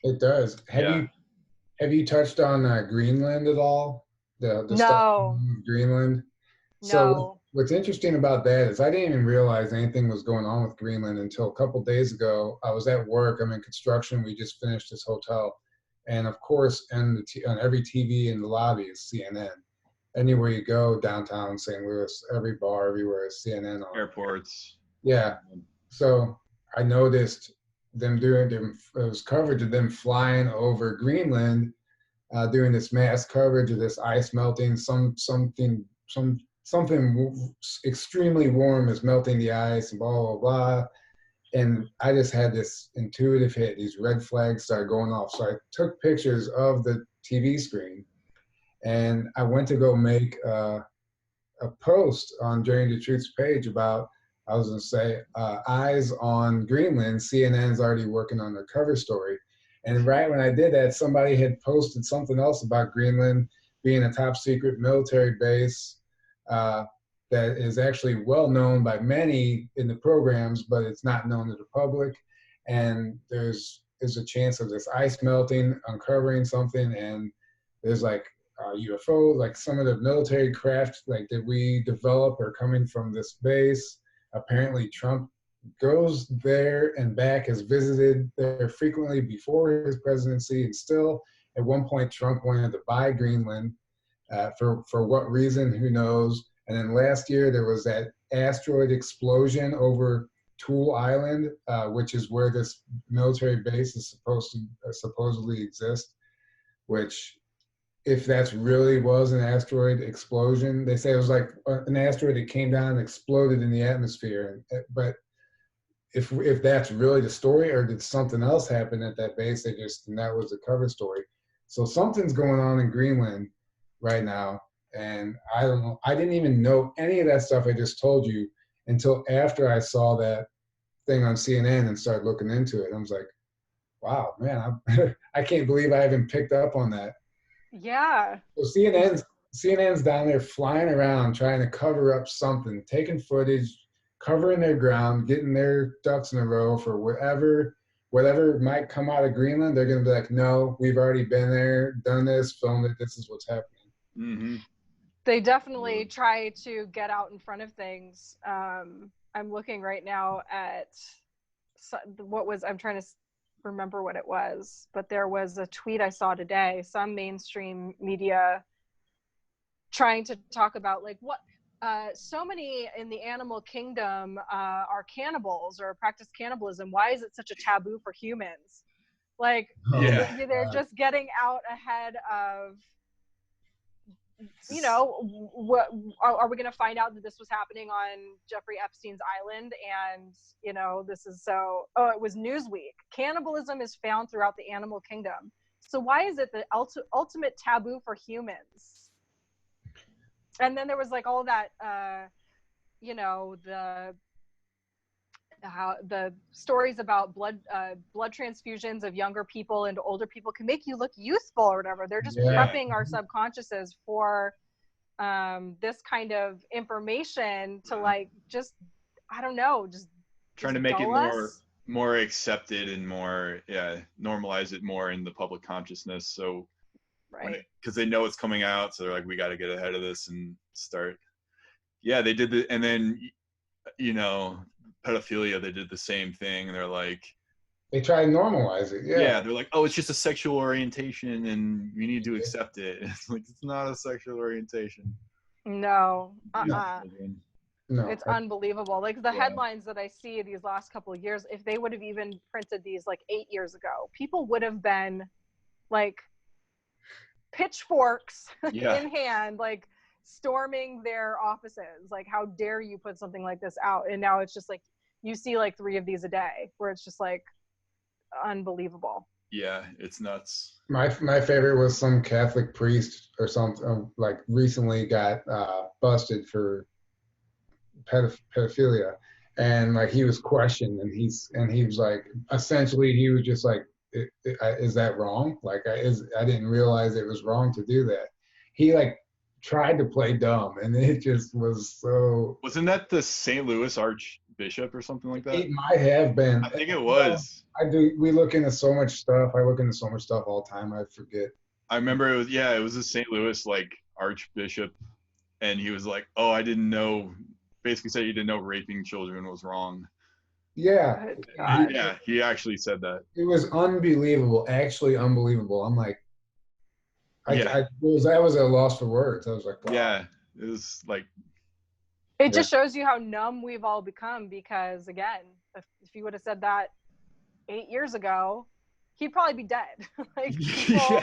It does. Have you touched on Greenland at all? The stuff in Greenland? So what's interesting about that is I didn't even realize anything was going on with Greenland until a couple of days ago. I was at work. I'm in construction. We just finished this hotel. And of course, on every TV in the lobby is CNN. Anywhere you go, downtown St. Louis, every bar, everywhere is CNN on. Airports. Yeah. So I noticed them there was coverage of them flying over Greenland, doing this mass coverage of this ice melting. Something extremely warm is melting the ice, and blah blah blah. And I just had this intuitive hit. These red flags started going off. So I took pictures of the TV screen, and I went to go make a post on Journey to Truth's page about, I was going to say, eyes on Greenland. CNN's already working on their cover story. And right when I did that, somebody had posted something else about Greenland being a top secret military base uh, that is actually well known by many in the programs, but it's not known to the public. And there's a chance of this ice melting, uncovering something, and there's like UFO, like some of the military craft like that we develop are coming from this base. Apparently, Trump goes there and back, has visited there frequently before his presidency, and still, at one point, Trump wanted to buy Greenland. For what reason? Who knows? And then last year there was that asteroid explosion over Tool Island, which is where this military base is supposed to supposedly exist. Which, if that's really was an asteroid explosion, they say it was like an asteroid that came down and exploded in the atmosphere. But if that's really the story, or did something else happen at that base? And that was the cover story. So something's going on in Greenland right now, and I don't know. I didn't even know any of that stuff I just told you until after I saw that thing on CNN and started looking into it. I was like, wow, man, I can't believe I haven't picked up on that. Yeah. So CNN's down there flying around trying to cover up something, taking footage, covering their ground, getting their ducks in a row for whatever might come out of Greenland. They're going to be like, no, we've already been there, done this, filmed it. This is what's happening. Mm-hmm. They definitely try to get out in front of things. I'm looking right now at I'm trying to remember what it was, but there was a tweet I saw today, some mainstream media trying to talk about like what so many in the animal kingdom are cannibals or practice cannibalism. Why is it such a taboo for humans? Like, Yeah. they're just getting out ahead of, you know, what are we going to find out that this was happening on Jeffrey Epstein's island? And, you know, this is it was Newsweek. Cannibalism is found throughout the animal kingdom. So why is it the ultimate taboo for humans? And then there was like all that, you know, the stories about blood transfusions of younger people into older people can make you look youthful or whatever. They're just prepping our subconsciouses for this kind of information to like just, I don't know, just trying to make it more accepted and more normalize it more in the public consciousness. So right, because they know it's coming out, so they're like, we got to get ahead of this and start. Yeah, they did and then, you know, pedophilia, they did the same thing, and they're like, they try to normalize it. Yeah, they're like, oh, it's just a sexual orientation and we need to accept it. It's like, it's not a sexual orientation. No. No, it's unbelievable. Like the headlines that I see these last couple of years, if they would have even printed these like 8 years ago, people would have been like pitchforks in hand, like storming their offices. Like, how dare you put something like this out? And now it's just like you see like 3 of these a day, where it's just like unbelievable. Yeah, it's nuts. My favorite was some Catholic priest or something like recently got busted for pedophilia, and like he was questioned, and he was like, essentially he was just like, is that wrong? Like I didn't realize it was wrong to do that. He like tried to play dumb, and it just was so. Wasn't that the St. Louis Archbishop or something like that? It might have been. I think it was. We look into so much stuff. I look into so much stuff all the time. I forget. I remember it was a St. Louis like Archbishop, and he was like, oh, I didn't know. Basically said he didn't know raping children was wrong. Yeah. Yeah, he actually said that. It was unbelievable, actually unbelievable. I'm like, that was a loss for words. I was like, wow. Yeah, it was like. It just shows you how numb we've all become, because again, if you would have said that 8 years ago, he'd probably be dead. Like people,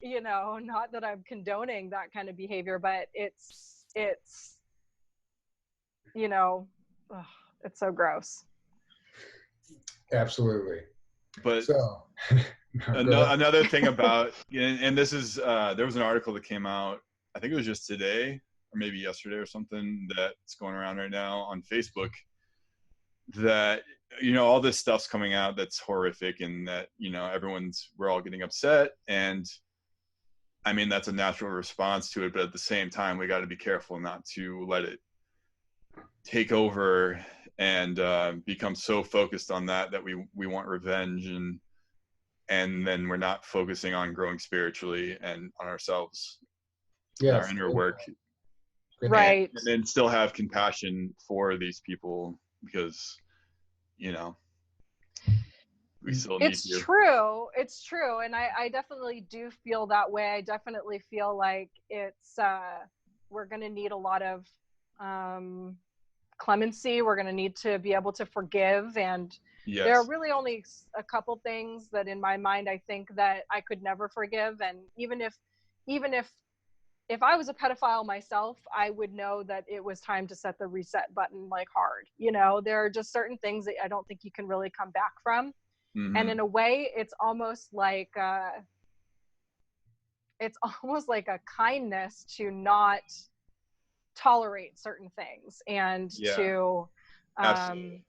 you know, not that I'm condoning that kind of behavior, but it's, you know, it's so gross. Absolutely. But So, no, go ahead. another thing about, and this is, there was an article that came out, I think it was just today or maybe yesterday or something, that's going around right now on Facebook, that, all this stuff's coming out that's horrific, and that, we're all getting upset. And I mean, that's a natural response to it, but at the same time, we got to be careful not to let it take over and become so focused on that we want revenge, and then we're not focusing on growing spiritually and on ourselves and our Yes. inner work, and, Right. and then still have compassion for these people, because we still need It's to. true. It's true. And I definitely do feel that way. I definitely feel like it's, we're going to need a lot of clemency. We're going to need to be able to forgive. And there are Yes. really only a couple things that in my mind, I think that I could never forgive. And even if I was a pedophile myself, I would know that it was time to set the reset button like hard. There are just certain things that I don't think you can really come back from. And Mm-hmm. in a way, it's almost like a kindness to not tolerate certain things and Yeah, to absolutely.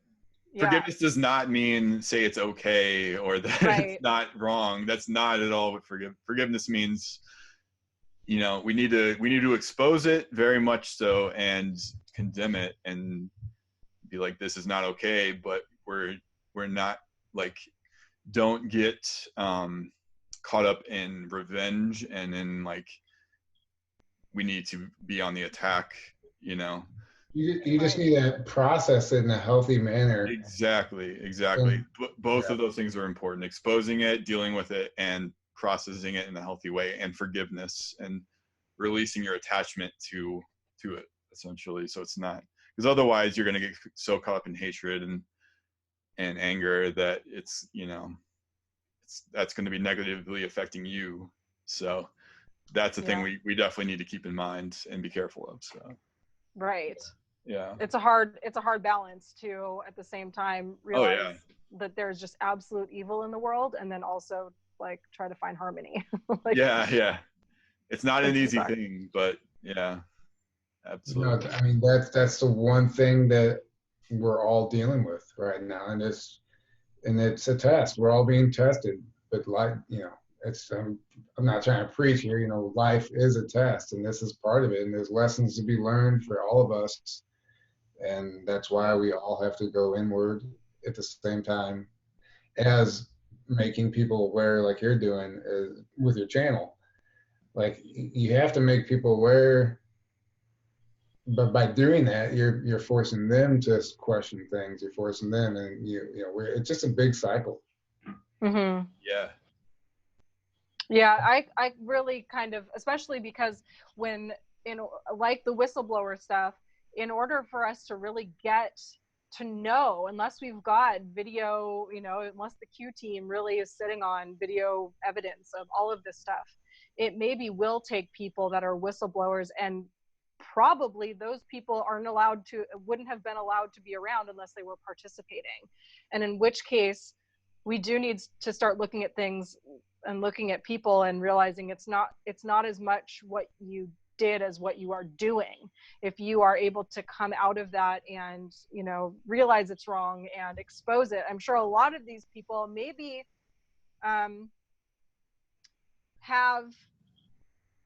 yeah, Forgiveness does not mean say it's okay or that it's right, not wrong. That's not at all what forgiveness means. We need to expose it, very much so, and condemn it, and be like, this is not okay. But we're not, like, don't get caught up in revenge, and in, like, we need to be on the attack, you know. You just right, need to process it in a healthy manner. Exactly. And Both yeah, of those things are important: exposing it, dealing with it, and processing it in a healthy way, and forgiveness, and releasing your attachment to it, essentially. So it's not, because otherwise you're going to get so caught up in hatred and anger that that's going to be negatively affecting you. So that's the thing yeah, we definitely need to keep in mind and be careful of. So right. yeah. It's a hard balance to at the same time Oh yeah. realize that there's just absolute evil in the world, and then also like try to find harmony. Like Yeah. It's not an it's just easy hard. thing, but yeah, no, absolutely. I mean that's the one thing that we're all dealing with right now, and it's a test. We're all being tested, but it's I'm not trying to preach here. Life is a test, and this is part of it. And there's lessons to be learned for all of us, and that's why Yeah. we all have to go inward at the same time as making people aware, like you're doing with your channel. Like you have to make people aware, but by doing that, you're forcing them to question things. You're forcing them, and it's just a big cycle. Hmm. Yeah. Yeah, I really kind of, especially because when, like the whistleblower stuff, in order for us to really get to know, unless we've got video, unless the Q team really is sitting on video evidence of all of this stuff, it maybe will take people that are whistleblowers, and probably those people wouldn't have been allowed to be around unless they were participating. And in which case, we do need to start looking at things and looking at people and realizing it's not as much what you did as what you are doing. If you are able to come out of that and realize it's wrong and expose it, I'm sure a lot of these people maybe have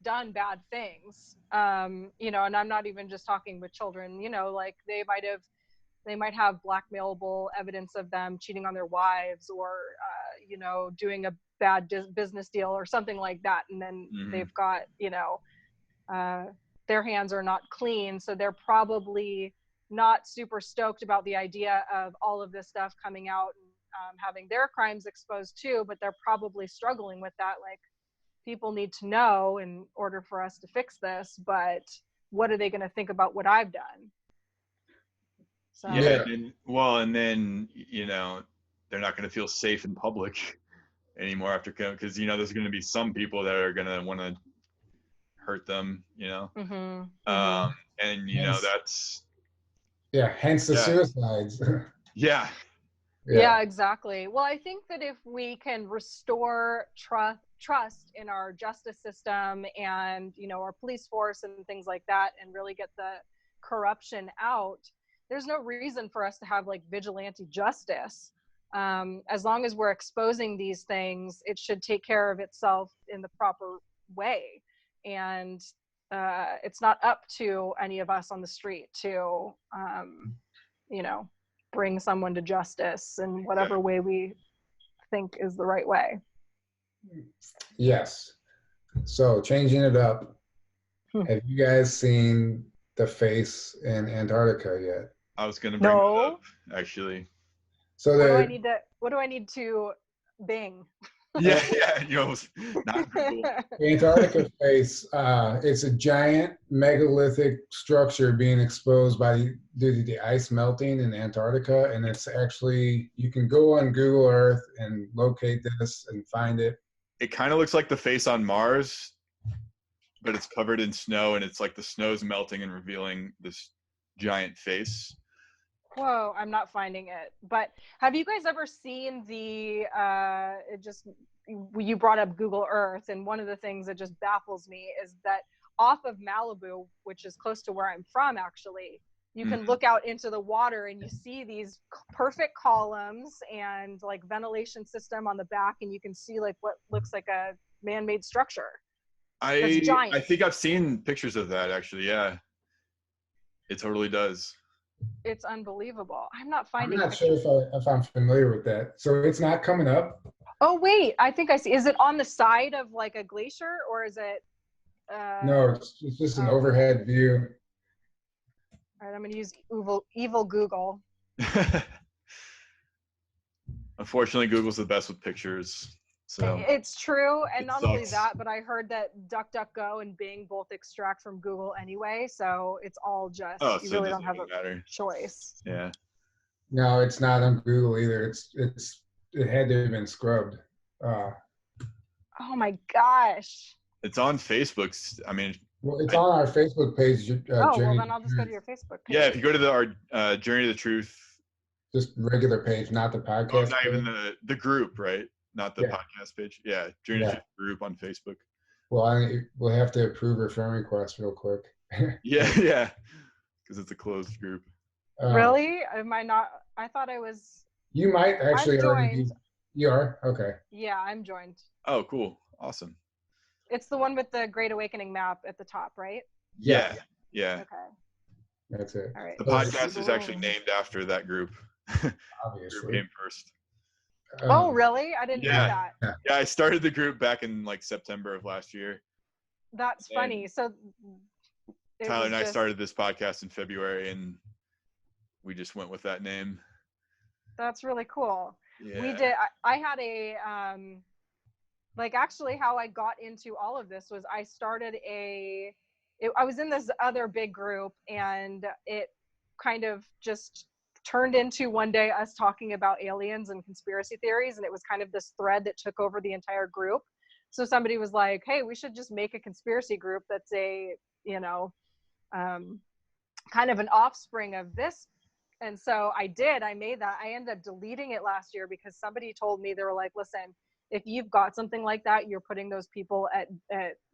done bad things, and I'm not even just talking with children, like they might have blackmailable evidence of them cheating on their wives, or doing a bad business deal or something like that, and then Hmm. they've got uh, their hands are not clean, so they're probably not super stoked about the idea of all of this stuff coming out and having their crimes exposed too, but they're probably struggling with that, like, people need to know in order for us to fix this, but what are they going to think about what I've done? Yeah, So Yeah, and then they're not going to feel safe in public anymore after, because there's going to be some people that are going to want to hurt them, mhm, um mhm. and hence that's, hence the yeah, suicides. yeah, Yeah, exactly. Well, I think that if we can restore trust in our justice system and, you know, our police force and things like that, and really get the corruption out, there's no reason for us to have like vigilante justice. As long as we're exposing these things, it should take care of itself in the proper way. And it's not up to any of us on the street to, you know, bring someone to justice in whatever way we think is the right way. Yes. So changing it up, have you guys seen the face in Antarctica yet? I was gonna bring that up No. actually. So What do I need to bing? Yeah, yeah, you know, not Google. the Antarctica face, it's a giant megalithic structure being exposed due to the ice melting in Antarctica, and it's actually, you can go on Google Earth and locate this and find it. It kind of looks like the face on Mars, but it's covered in snow, and it's like the snow's melting and revealing this giant face. Whoa, I'm not finding it. But have you guys ever seen you brought up Google Earth, and one of the things that just baffles me is that off of Malibu, which is close to where I'm from, actually, you can look out into the water and you see these perfect columns and like ventilation system on the back, and you can see like what looks like a man-made structure. That's giant. I think I've seen pictures of that actually. Yeah, it totally does. It's unbelievable. I'm not I'm finding not pictures. sure if I'm familiar with that. So it's not coming up? Oh wait, I think I see. Is it on the side of like a glacier, or is it No, it's just an okay. overhead view. All right, I'm gonna use evil Google. Unfortunately, Google's the best with pictures. So It's true, and it not only sucks. that, but I heard that DuckDuckGo and Bing both extract from Google anyway, so it's all just Oh, you so it really don't doesn't have even a matter. choice. Yeah. No, it's not on Google either. It had to have been scrubbed. Oh my gosh. It's on Facebook. I mean, Well, it's on our Facebook page, Oh well, Journey then to I'll just go to Truth. your Facebook page. yeah, if you go to our Journey to the Truth. Just regular page, not the Oh, podcast not even page. the group, right? Not the Yeah. podcast page. Yeah, Journey to Yeah. Truth group on Facebook. Well, we'll have to approve her friend request real quick. Yeah, yeah, because it's a closed group. Really? Am I not? I thought I was. You might actually I'm already be. joined. You are? Okay. Yeah, I'm joined. Oh, cool, awesome. It's the one with the Great Awakening map at the top, right? Yeah, yeah. Okay. That's it. All right. The podcast is actually named after that group. Group Obviously. came first. Oh, really? I didn't know Yeah. that. Yeah, I started the group back in like September of last year. That's funny. So Tyler and I started this podcast in February, and we just went with that name. That's really cool. Yeah. We did. I had a like actually how I got into all of this was I started I was in this other big group, and it kind of just turned into one day us talking about aliens and conspiracy theories, and it was kind of this thread that took over the entire group. So somebody was like, hey, we should just make a conspiracy group that's a, you know, kind of an offspring of this. And so I made that. I ended up deleting it last year because somebody told me, they were like, listen, if you've got something like that, you're putting those people at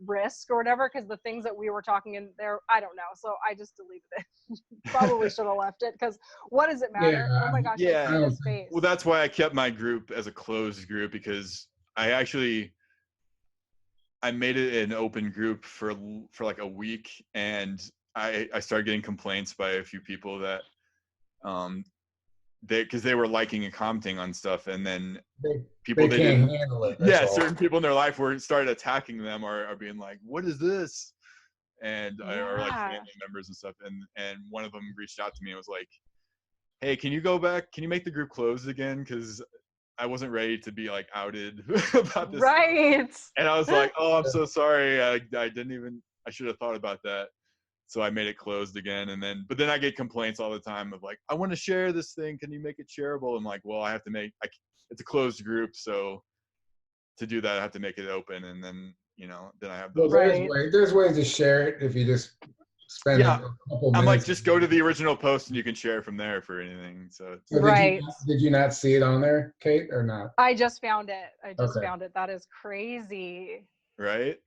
risk or whatever, because the things that we were talking in there, I don't know. So I just deleted it. Probably should have left it, because what does it matter? Yeah, oh my gosh, yeah. I see his face. Well, that's why I kept my group as a closed group, because I made it an open group for like a week, and I started getting complaints by a few people that because they were liking and commenting on stuff, and then people they didn't handle it. Yeah, certain people in their life started attacking them, or being like, what is this? And or like family members and stuff, and one of them reached out to me and was like, hey, can you go back, can you make the group closed again, because I wasn't ready to be like outed about this. Right. And I was like, oh, I'm so sorry, I should have thought about that. So I made it closed again, but then I get complaints all the time of like, I want to share this thing, can you make it shareable? I'm like, well, I have to it's a closed group, so to do that I have to make it open, and then then I have those. Well, there's ways to share it if you just spend Yeah, a couple I'm like, minutes. just go to the original post and you can share from there for anything. So So Right. did you not see it on there, Kate, or not? I just found it. I just Okay. found it. That is crazy. right.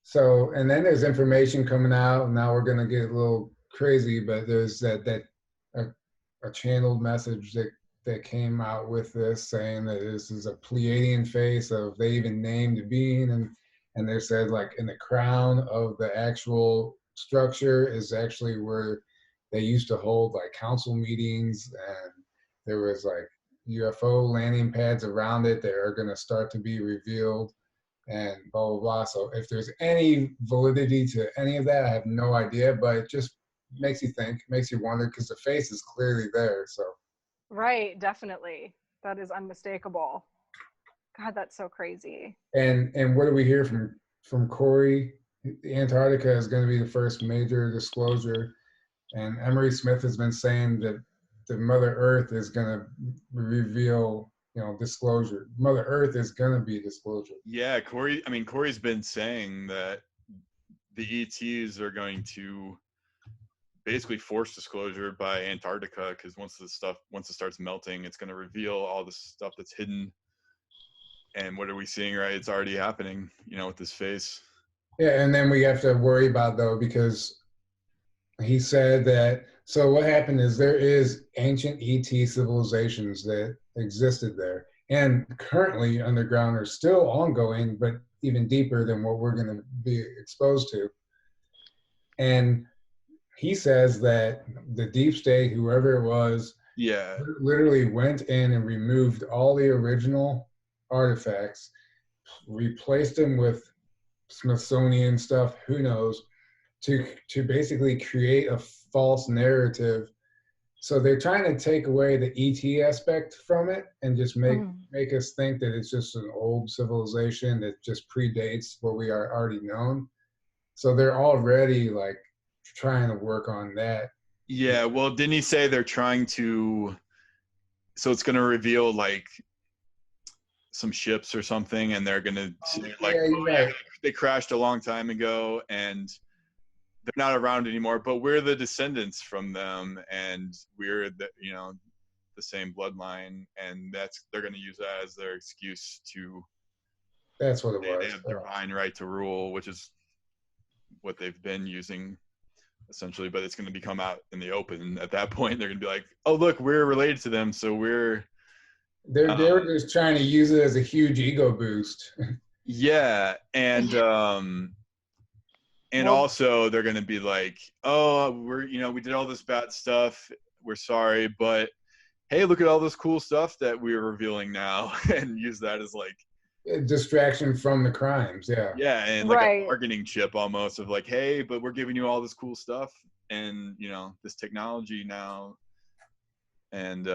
So, and then there's information coming out. Now we're gonna get a little crazy, but there's a, a channeled message that came out with this saying that this is a Pleiadian face of, they even named the being, and they said like in the crown of the actual structure is actually where they used to hold like council meetings, and there was like UFO landing pads around it that are going to start to be revealed, and blah blah blah. So if there's any validity to any of that, I have no idea, but it just makes you think, makes you wonder, because the face is clearly there. So Right, definitely. That is unmistakable. God, that's so crazy. and what do we hear from Corey? Antarctica is going to be the first major disclosure, and Emery Smith has been saying that the Mother Earth is going to reveal, disclosure. Mother Earth is going to be disclosure. Yeah, Corey. I mean, Corey's been saying that the ETs are going to basically force disclosure by Antarctica, because once it starts melting, it's going to reveal all the stuff that's hidden. And what are we seeing? Right, it's already happening. With this face. Yeah, and then we have to worry about, though, because he said that, so what happened is there is ancient ET civilizations that existed there, and currently underground are still ongoing, but even deeper than what we're going to be exposed to. And he says that the deep state, whoever it was, Yeah. literally went in and removed all the original artifacts, replaced them with Smithsonian stuff, who knows, to basically create a false narrative. So they're trying to take away the ET aspect from it and just make us think that it's just an old civilization that just predates what we are already known. So they're already like trying to work on that. Yeah. Well, didn't he say they're trying to? So it's going to reveal like some ships or something, and they're going to like, Yeah, you're right. they crashed a long time ago, and they're not around anymore, but we're the descendants from them, and we're the same bloodline, and they're going to use that as their excuse to. That's what it was. They have divine right to rule, which is what they've been using essentially, but it's going to become out in the open. At that point, they're going to be like, oh, look, we're related to them, so we're. They were just trying to use it as a huge ego boost. Yeah, and Well, also they're going to be like, oh, we did all this bad stuff, we're sorry, but hey, look at all this cool stuff that we're revealing now, and use that as like A distraction from the crimes. Yeah. and like right. a bargaining chip almost, of like, hey, but we're giving you all this cool stuff and this technology now, and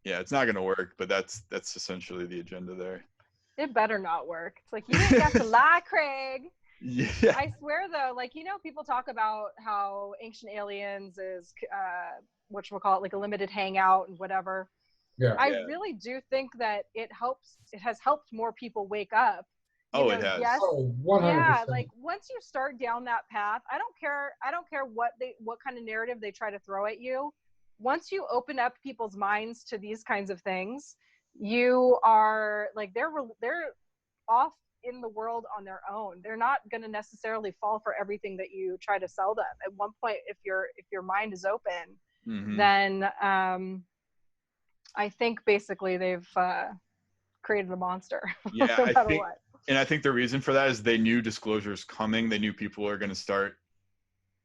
yeah, it's not going to work, but that's essentially the agenda there. It better not work. It's like, you ain't got to lie, Craig. Yeah. I swear though, like, people talk about how Ancient Aliens is whatchamacallit, like a limited hangout and whatever. Yeah. I really do think that it has helped more people wake up. It has. Yes. Oh, 100%. Yeah, like once you start down that path, I don't care what kind of narrative they try to throw at you. Once you open up people's minds to these kinds of things, you are like, they're off in the world on their own. They're not going to necessarily fall for everything that you try to sell them. At one point, if your mind is open, then I think basically they've created a monster. Yeah, no matter what. And I think the reason for that is they knew disclosure's coming. They knew people are going to start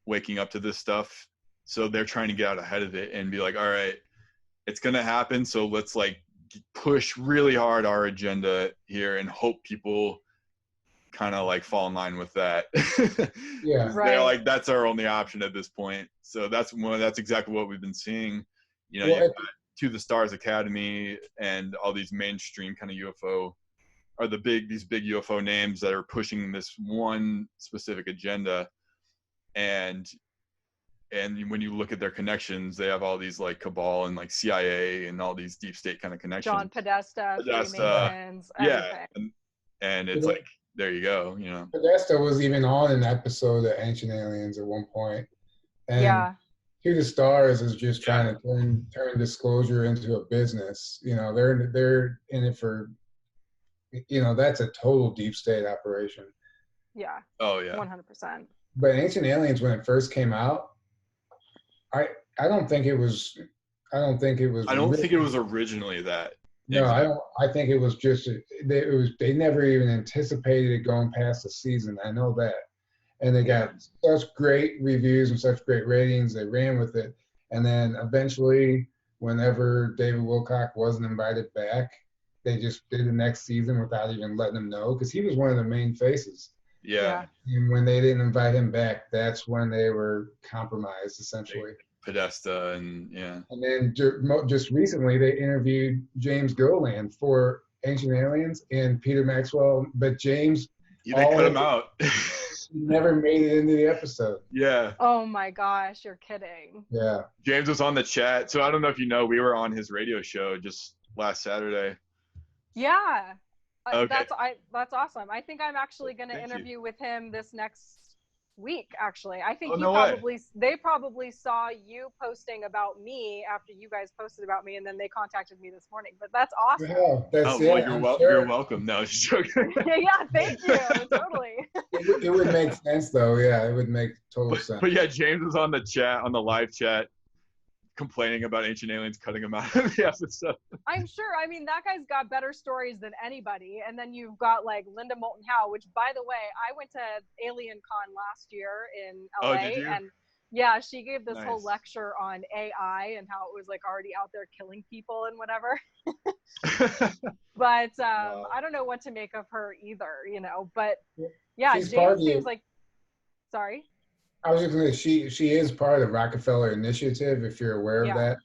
waking up to this stuff. So they're trying to get out ahead of it and be like, all right, it's going to happen. So let's like push really hard our agenda here and hope people kind of like fall in line with that. Yeah. Right. They're like, that's our only option at this point. So that's exactly what we've been seeing. You've got To the Stars Academy and all these mainstream kind of UFO are these big UFO names that are pushing this one specific agenda. And when you look at their connections, they have all these like cabal and like CIA and all these deep state kind of connections. John Podesta, Freemasons, yeah, everything. and it's like there you go, you know. Podesta was even on an episode of Ancient Aliens at one point, and Yeah. To the Stars is just Yeah. trying to turn disclosure into a business. You know, they're in it for, you know, that's a total deep state operation. Yeah. Oh yeah. 100%. But Ancient Aliens, when it first came out, I I don't think it was I don't think it was I don't think it really, was originally that. no, I Exactly. don't. I think it was just they never even anticipated it going past the season. I know that, and they Yeah. got such great reviews and such great ratings. They ran with it, and then eventually, whenever David Wilcock wasn't invited back, they just did the next season without even letting him know because he was one of the main faces. Yeah. Yeah. And when they didn't invite him back, that's when they were compromised essentially. Podesta and yeah. And then just recently, they interviewed James Gilliland for Ancient Aliens and Peter Maxwell, but James They cut him all out. never made it into the episode. Yeah. Oh my gosh, you're kidding. Yeah. James was on the chat. So I don't know if you know, we were on his radio show just last Saturday. Yeah. Okay. That's awesome. I think I'm actually going to Thank you. interview with him this next week, actually. I think Oh, no way. they probably saw you posting about me after you guys posted about me, and then they contacted me this morning. But that's awesome. Yeah, that's Oh well, yeah. I'm you're sure welcome. No, just joking. Yeah, thank you. Totally. it would make sense though. Yeah, it would make total sense. But yeah, James was on the chat, on the live chat, complaining about Ancient Aliens cutting him out of the episode. I'm sure. I mean, that guy's got better stories than anybody. And then you've got like Linda Moulton Howe, which, by the way, I went to Alien Con last year in LA. Oh, did you? And yeah, she gave this whole Nice. lecture on AI and how it was like already out there killing people and whatever. But Wow. I don't know what to make of her either, you know. But yeah, She's part James of the- seems like. Sorry. I was just gonna say she is part of the Rockefeller Initiative, if you're aware Yeah. of that.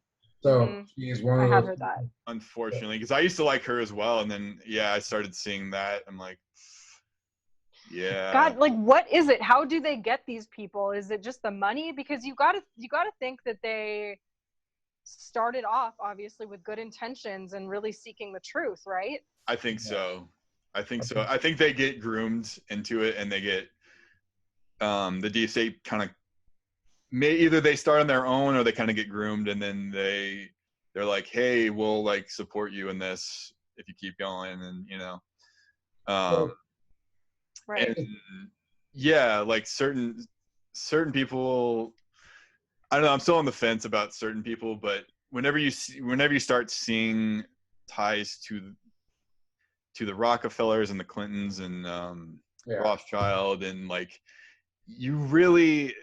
So Mhm. she's one I of had those. heard that. Unfortunately, because I used to like her as well, and then yeah, I started seeing that. I'm like, yeah. God, like, what is it? How do they get these people? Is it just the money? Because you gotta think that they started off obviously with good intentions and really seeking the truth, right? I think so. I think so. I think they get groomed into it, and they get the DSA kind of either they start on their own or they kind of get groomed, and then they're like, hey, we'll like support you in this if you keep going, and you know, Right. and yeah, like certain people. I don't know. I'm still on the fence about certain people, but whenever you start seeing ties to the Rockefellers and the Clintons and Rothschild, and like you really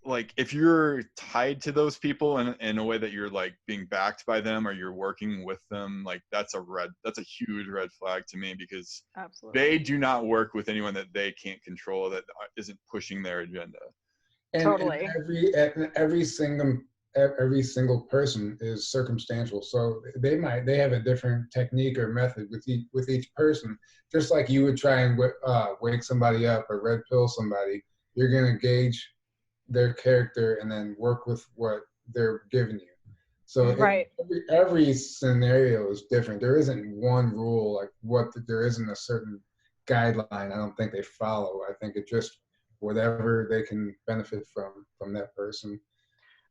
like if you're tied to those people in a way that you're like being backed by them or you're working with them, like that's a huge red flag to me, because Absolutely. they do not work with anyone that they can't control, that isn't pushing their agenda. And, Totally. and every single person is circumstantial. So they have a different technique or method with each person. Just like you would try and wake somebody up or red pill somebody, you're going to gauge their character and then work with what they're giving you. So Right. every scenario is different. There isn't one rule, like there isn't a certain guideline. I don't think they follow. I think it just whatever they can benefit from that person.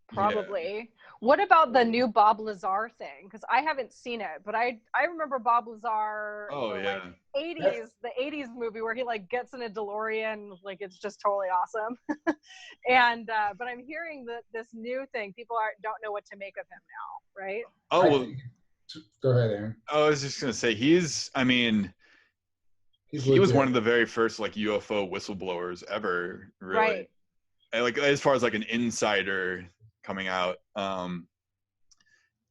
Probably. Yeah. What about the new Bob Lazar thing? Because I haven't seen it, but I remember Bob Lazar. Oh yeah. Like the 80s movie where he like gets in a DeLorean, like it's just totally awesome. And but I'm hearing that this new thing, people don't know what to make of him now, right? Oh well, go ahead, Aaron. I was just gonna say he was one of the very first like UFO whistleblowers ever, really. Right. And, like as far as like an insider coming out,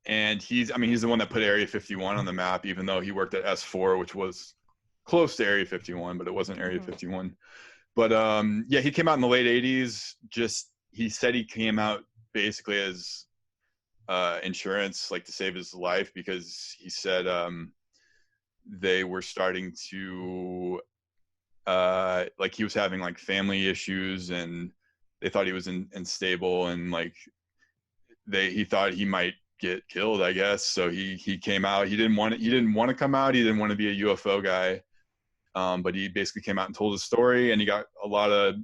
and he's the one that put Area 51 on the map, even though he worked at S4, which was close to Area 51, but it wasn't Area 51. But yeah, he came out in the late 80s. He said he came out basically as insurance, like to save his life, because he said they were starting to like he was having like family issues, and they thought he was unstable, and like he thought he might get killed, I guess. So he came out. He didn't want to come out. He didn't want to be a UFO guy. But he basically came out and told his story, and he got a lot of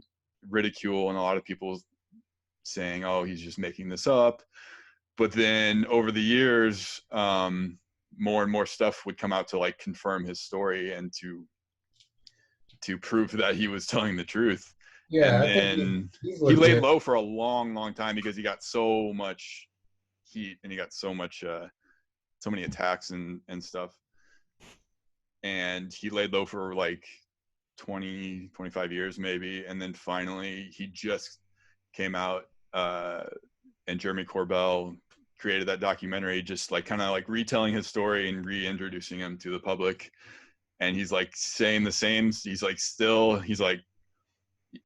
ridicule and a lot of people saying, oh, he's just making this up. But then over the years, more and more stuff would come out to like confirm his story and to prove that he was telling the truth. Yeah, And I think then he's he laid legit. low for a long, long time because he got so much heat and he got so many attacks and stuff. And he laid low for like 20, 25 years maybe. And then finally he just came out, and Jeremy Corbell created that documentary, just like kind of like retelling his story and reintroducing him to the public. And he's like saying the same. He's like,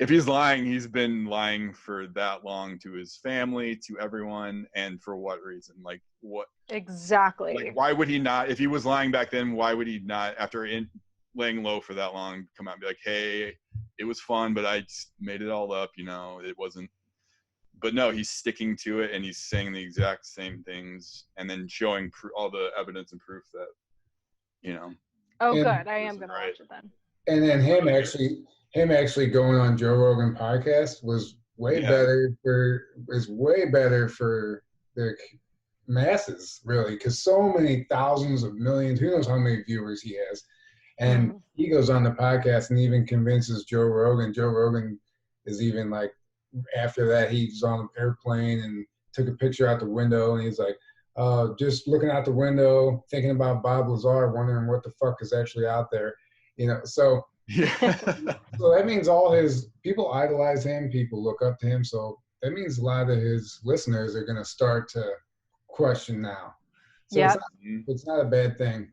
if he's lying, he's been lying for that long to his family, to everyone, and for what reason? Like what? Exactly. Like why would he not? If he was lying back then, why would he not, after laying low for that long, come out and be like, hey, it was fun, but I just made it all up. It wasn't. But no, he's sticking to it, and he's saying the exact same things, and then showing all the evidence and proof that, Oh, And good. I am gonna watch it then. and then him actually going on Joe Rogan podcast was way better for the masses, really, because so many thousands of millions, who knows how many viewers he has. And he goes on the podcast and even convinces Joe Rogan. Joe Rogan is even like, after that, he's on an airplane and took a picture out the window, and he's like, just looking out the window, thinking about Bob Lazar, wondering what the fuck is actually out there. So so that means all his people idolize him, people look up to him. So that means a lot of his listeners are going to start to question now. So it's not a bad thing.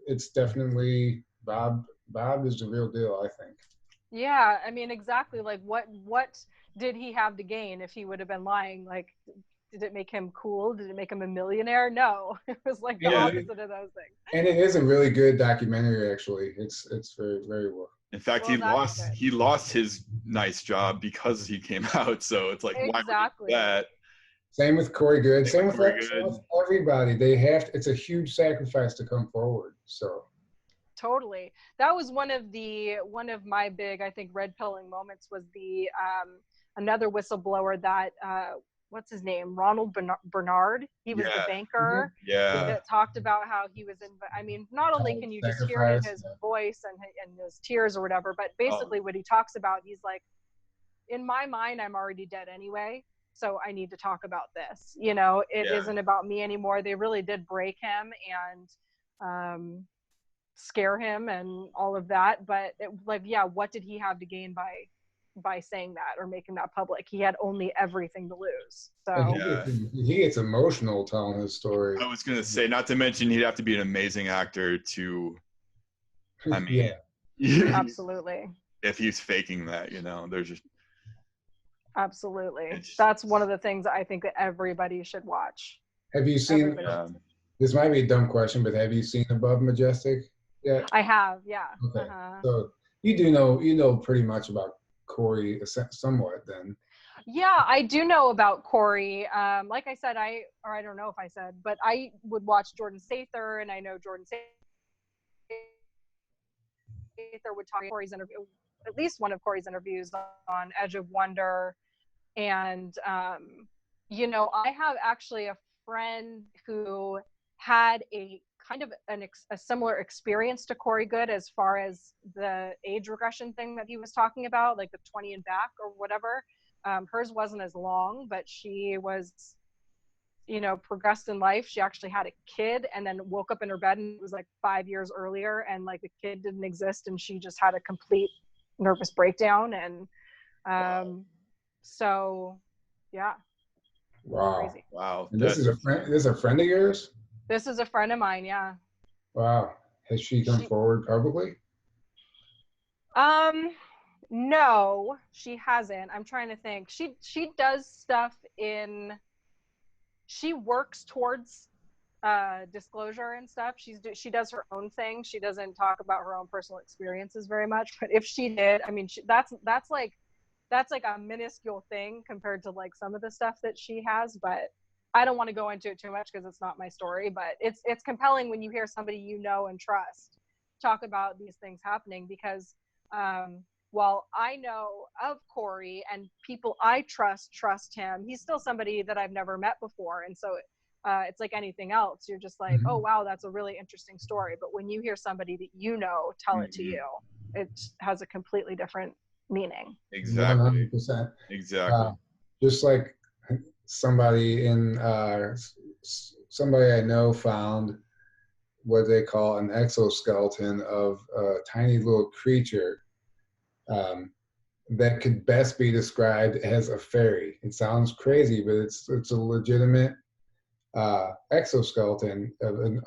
It's definitely Bob. Bob is the real deal, I think. Yeah, I mean, exactly. Like, what did he have to gain if he would have been lying? Like, did it make him cool? Did it make him a millionaire? No, it was like the opposite of those things. And it is a really good documentary, actually. It's very, very well. In fact, he lost his nice job because he came out. So it's like, why would he do that? Same with Corey Good. Same with everybody. It's a huge sacrifice to come forward. So totally. That was one of my big, I think, red pilling moments was the another whistleblower that what's his name, Ronald Bernard. He was the banker that talked about how he was not only can you just hear it in his voice and his tears or whatever, but basically what he talks about, he's like, in my mind, I'm already dead anyway, so I need to talk about this. It isn't about me anymore. They really did break him and scare him and all of that, but what did he have to gain by saying that or making that public? He had only everything to lose. So he gets emotional telling his story. I was gonna say, not to mention, he'd have to be an amazing actor to, absolutely, if he's faking that, there's just absolutely, that's one of the things I think that everybody should watch. Have you seen this might be a dumb question, but have you seen Above Majestic yet? I have, yeah. Okay. So you know pretty much about Corey somewhat then. Yeah, I do know about Corey. Like I said, I don't know if I said, but I would watch Jordan Sather, and I know Jordan Sather would talk Corey's interview, at least one of Corey's interviews on Edge of Wonder. And, I have actually a friend who had a kind of a similar experience to Corey Good as far as the age regression thing that he was talking about, like the 20 and back or whatever. Hers wasn't as long, but she was, progressed in life. She actually had a kid and then woke up in her bed, and it was like 5 years earlier, and like the kid didn't exist, and she just had a complete nervous breakdown. And so yeah. Wow. Crazy. Wow. And this is a friend of yours? This is a friend of mine, yeah. Wow. Has she come forward publicly? No, she hasn't. I'm trying to think. She does stuff she works towards disclosure and stuff. She does her own thing. She doesn't talk about her own personal experiences very much, but if she did, that's like a minuscule thing compared to like some of the stuff that she has, but I don't want to go into it too much because it's not my story. But it's compelling when you hear somebody and trust talk about these things happening because while I know of Corey and people I trust him, he's still somebody that I've never met before. And so it's like anything else. You're just like, oh, Mhm. wow, that's a really interesting story. But when you hear somebody that you know tell it to Mhm. you, it has a completely different meaning. Exactly. 100%. Exactly. Just like somebody somebody I know found what they call an exoskeleton of a tiny little creature um, that could best be described as a fairy. It sounds crazy, but it's a legitimate exoskeleton of an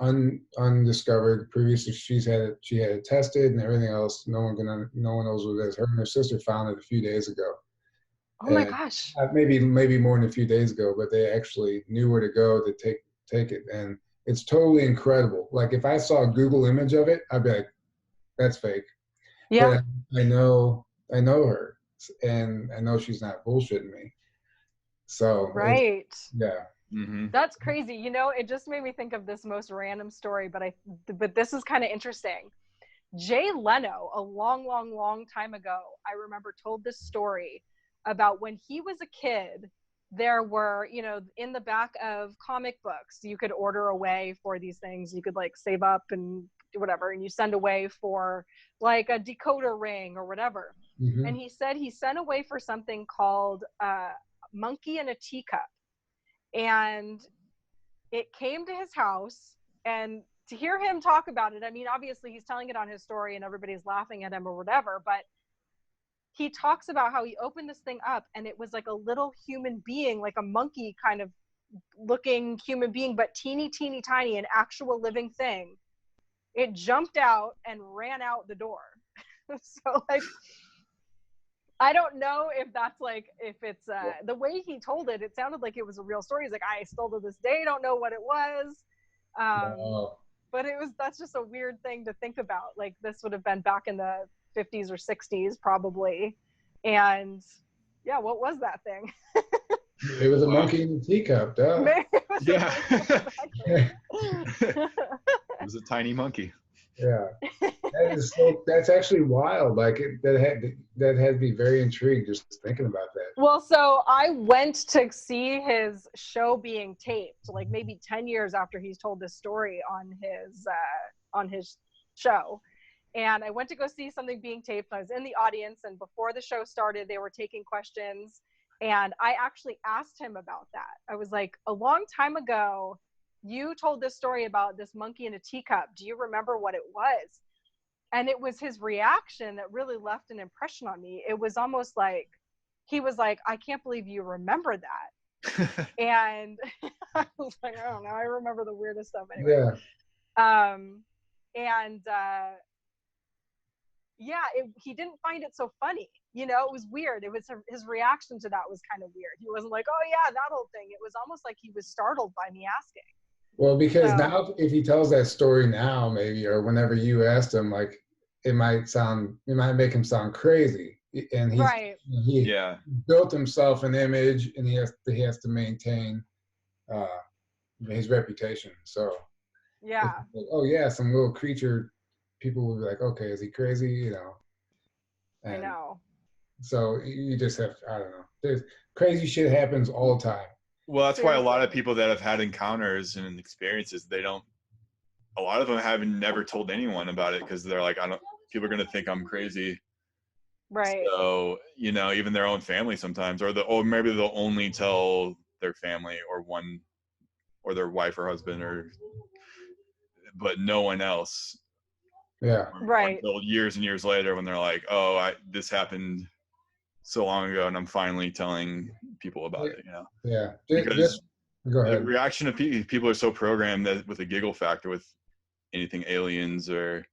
undiscovered previous. She had it tested and everything else. No one knows what it is. Her and her sister found it a few days ago, Oh my and gosh. maybe more than a few days ago, but they actually knew where to go to take it, and it's totally incredible. Like if I saw a Google image of it, I'd be like, that's fake. Yeah, But I know her, and I know she's not bullshitting me. So it's right. yeah. Mm-hmm. That's crazy. You know, it just made me think of this most random story, but this is kind of interesting. Jay Leno, a long time ago, I remember told this story about when he was a kid. There were, you know, in the back of comic books, you could order away for these things. You could like save up and do whatever, and you send away for like a decoder ring or whatever. Hmm. And he said he sent away for something called Monkey in a Teacup. And it came to his house, and to hear him talk about it, I mean, obviously he's telling it on his story and everybody's laughing at him or whatever, but he talks about how he opened this thing up and it was like a little human being, like a monkey kind of looking human being, but teeny tiny, an actual living thing. It jumped out and ran out the door. So like, I don't know if that's like, if it's the way he told it, it sounded like it was a real story. He's like, I still to this day don't know what it was. Wow. But that's just a weird thing to think about. Like this would have been back in the 50s or 60s probably. And yeah, what was that thing? It was a Wow. monkey in a teacup, duh. Maybe it was Yeah. exactly. It was a tiny monkey. Yeah. That's actually wild. Like that had me very intrigued just thinking about that. Well, so I went to see his show being taped, like maybe 10 years after he's told this story on his show. And I went to go see something being taped. I was in the audience, and before the show started, they were taking questions. And I actually asked him about that. I was like, a long time ago, you told this story about this monkey in a teacup. Do you remember what it was? And it was his reaction that really left an impression on me. It was almost like he was like, I can't believe you remember that. And I was like, I don't know, I remember the weirdest stuff anyway. Yeah. And yeah, he didn't find it so funny. You know, it was weird. It was his reaction to that was kind of weird. He wasn't like, oh yeah, that whole thing. It was almost like he was startled by me asking. Well, because So now if he tells that story now, maybe, or whenever you asked him, like it might make him sound crazy. And right. he Yeah. built himself an image, and he has to maintain uh, his reputation. So, Yeah. like, oh yeah, some little creature. People will be like, okay, is he crazy? You know, I and know. so you just have, I don't know. There's crazy shit happens all the time. Well, that's why a lot of Seriously. people that have had encounters and experiences, a lot of them haven't never told anyone about it because they're like, people are going to think I'm crazy. Right. So, you know, even their own family sometimes, or maybe they'll only tell their family or their wife or husband but no one else. Yeah. Or Right. until years and years later when they're like, oh, this happened so long ago and I'm finally telling people about it, you know, Yeah. because Go the ahead. reaction of people are so programmed that with a giggle factor with anything aliens or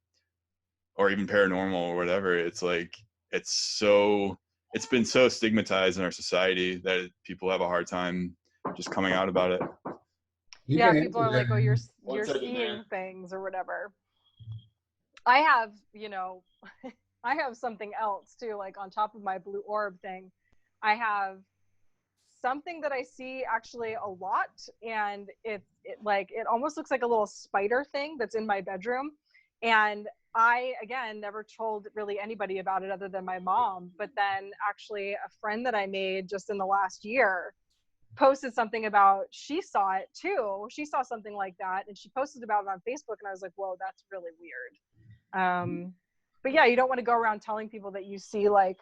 even paranormal or whatever, it's like it's been so stigmatized in our society that people have a hard time just coming out about it. You Yeah, can people answer are like, oh, that. One you're second, seeing man. things or whatever. I have, you know, I have something else too, like on top of my blue orb thing. I have something that I see actually a lot, and it almost looks like a little spider thing that's in my bedroom. And I, again, never told really anybody about it other than my mom. But then actually a friend that I made just in the last year posted something about, she saw it too. She saw something like that and she posted about it on Facebook. And I was like, whoa, that's really weird. But yeah, you don't want to go around telling people that you see like,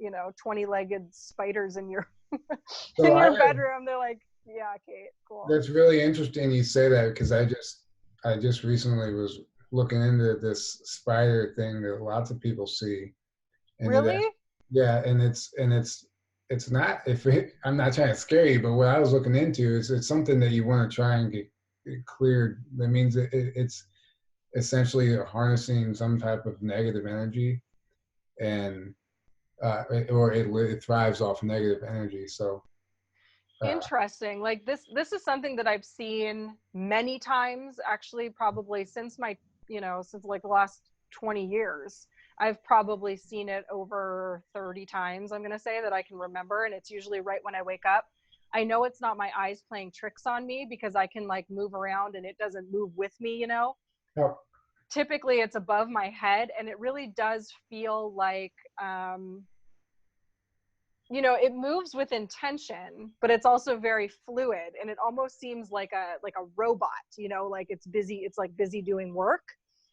20-legged spiders in your So in your bedroom. They're like, yeah, Kate, cool. That's really interesting you say that, because I just recently was looking into this spider thing that lots of people see. And Really? and it's not, I'm not trying to scare you, but what I was looking into is it's something that you want to try and get cleared. That means it's essentially harnessing some type of negative energy, and it thrives off negative energy. So Interesting. Like this is something that I've seen many times, actually, probably since since like the last 20 years. I've probably seen it over 30 times, I'm going to say, that I can remember. And it's usually right when I wake up. I know it's not my eyes playing tricks on me because I can like move around and it doesn't move with me. oh, Typically it's above my head, and it really does feel like, it moves with intention, but it's also very fluid, and it almost seems like a robot, like it's like busy doing work.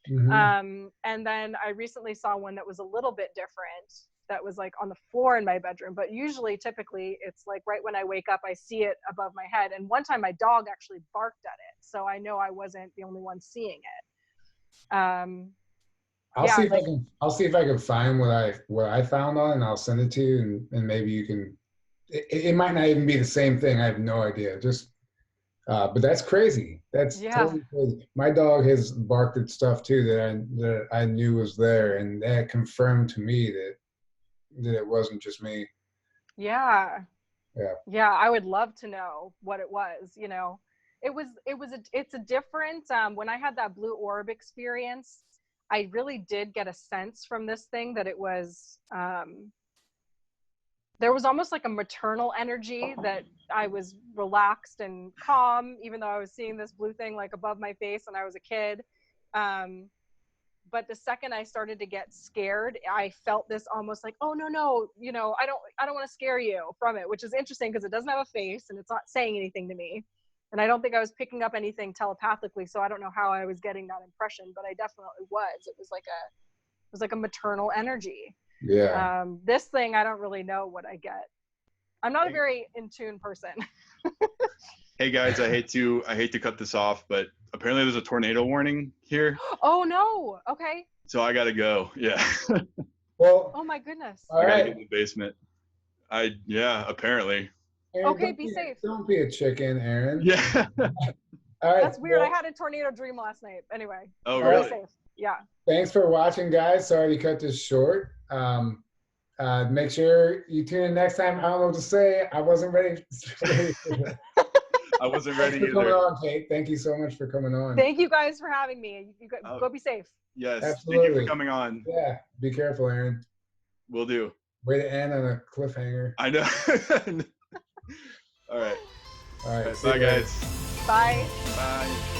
And then I recently saw one that was a little bit different, that was like on the floor in my bedroom, but typically it's like right when I wake up, I see it above my head. And one time my dog actually barked at it, so I know I wasn't the only one seeing it. I'll see if I can find what I found on, and I'll send it to you, and maybe you can. It might not even be the same thing. I have no idea. But that's crazy. That's totally crazy. My dog has barked at stuff too that I knew was there, and that confirmed to me that it wasn't just me. Yeah. Yeah. Yeah, I would love to know what it was. It's a different. When I had that blue orb experience, I really did get a sense from this thing that it was, there was almost like a maternal energy, that I was relaxed and calm, even though I was seeing this blue thing like above my face and I was a kid. But the second I started to get scared, I felt this almost like, oh, no, I don't want to scare you from it, which is interesting because it doesn't have a face and it's not saying anything to me. And I don't think I was picking up anything telepathically, so I don't know how I was getting that impression, but I definitely was. It was like a maternal energy. Yeah. This thing, I don't really know what I get. I'm not a very in tune person. Hey guys, I hate to cut this off, but apparently there's a tornado warning here. Oh no. Okay. So I gotta go. Yeah. Well. Oh my goodness. I gotta get in the basement. Apparently. Aaron, okay, be safe. Don't be a chicken, Aaron. Yeah. All right. That's weird. I had a tornado dream last night. Anyway. Oh, really? Be safe. Yeah. Thanks for watching, guys. Sorry to cut this short. Make sure you tune in next time. I don't know what to say. I wasn't ready. I wasn't ready Thanks for either. coming on, Kate. Thank you so much for coming on. Thank you guys for having me. Go be safe. Yes. Absolutely. Thank you for coming on. Yeah. Be careful, Aaron. Will do. Way to end on a cliffhanger. I know. All right. All right. Bye, guys. Bye. Bye.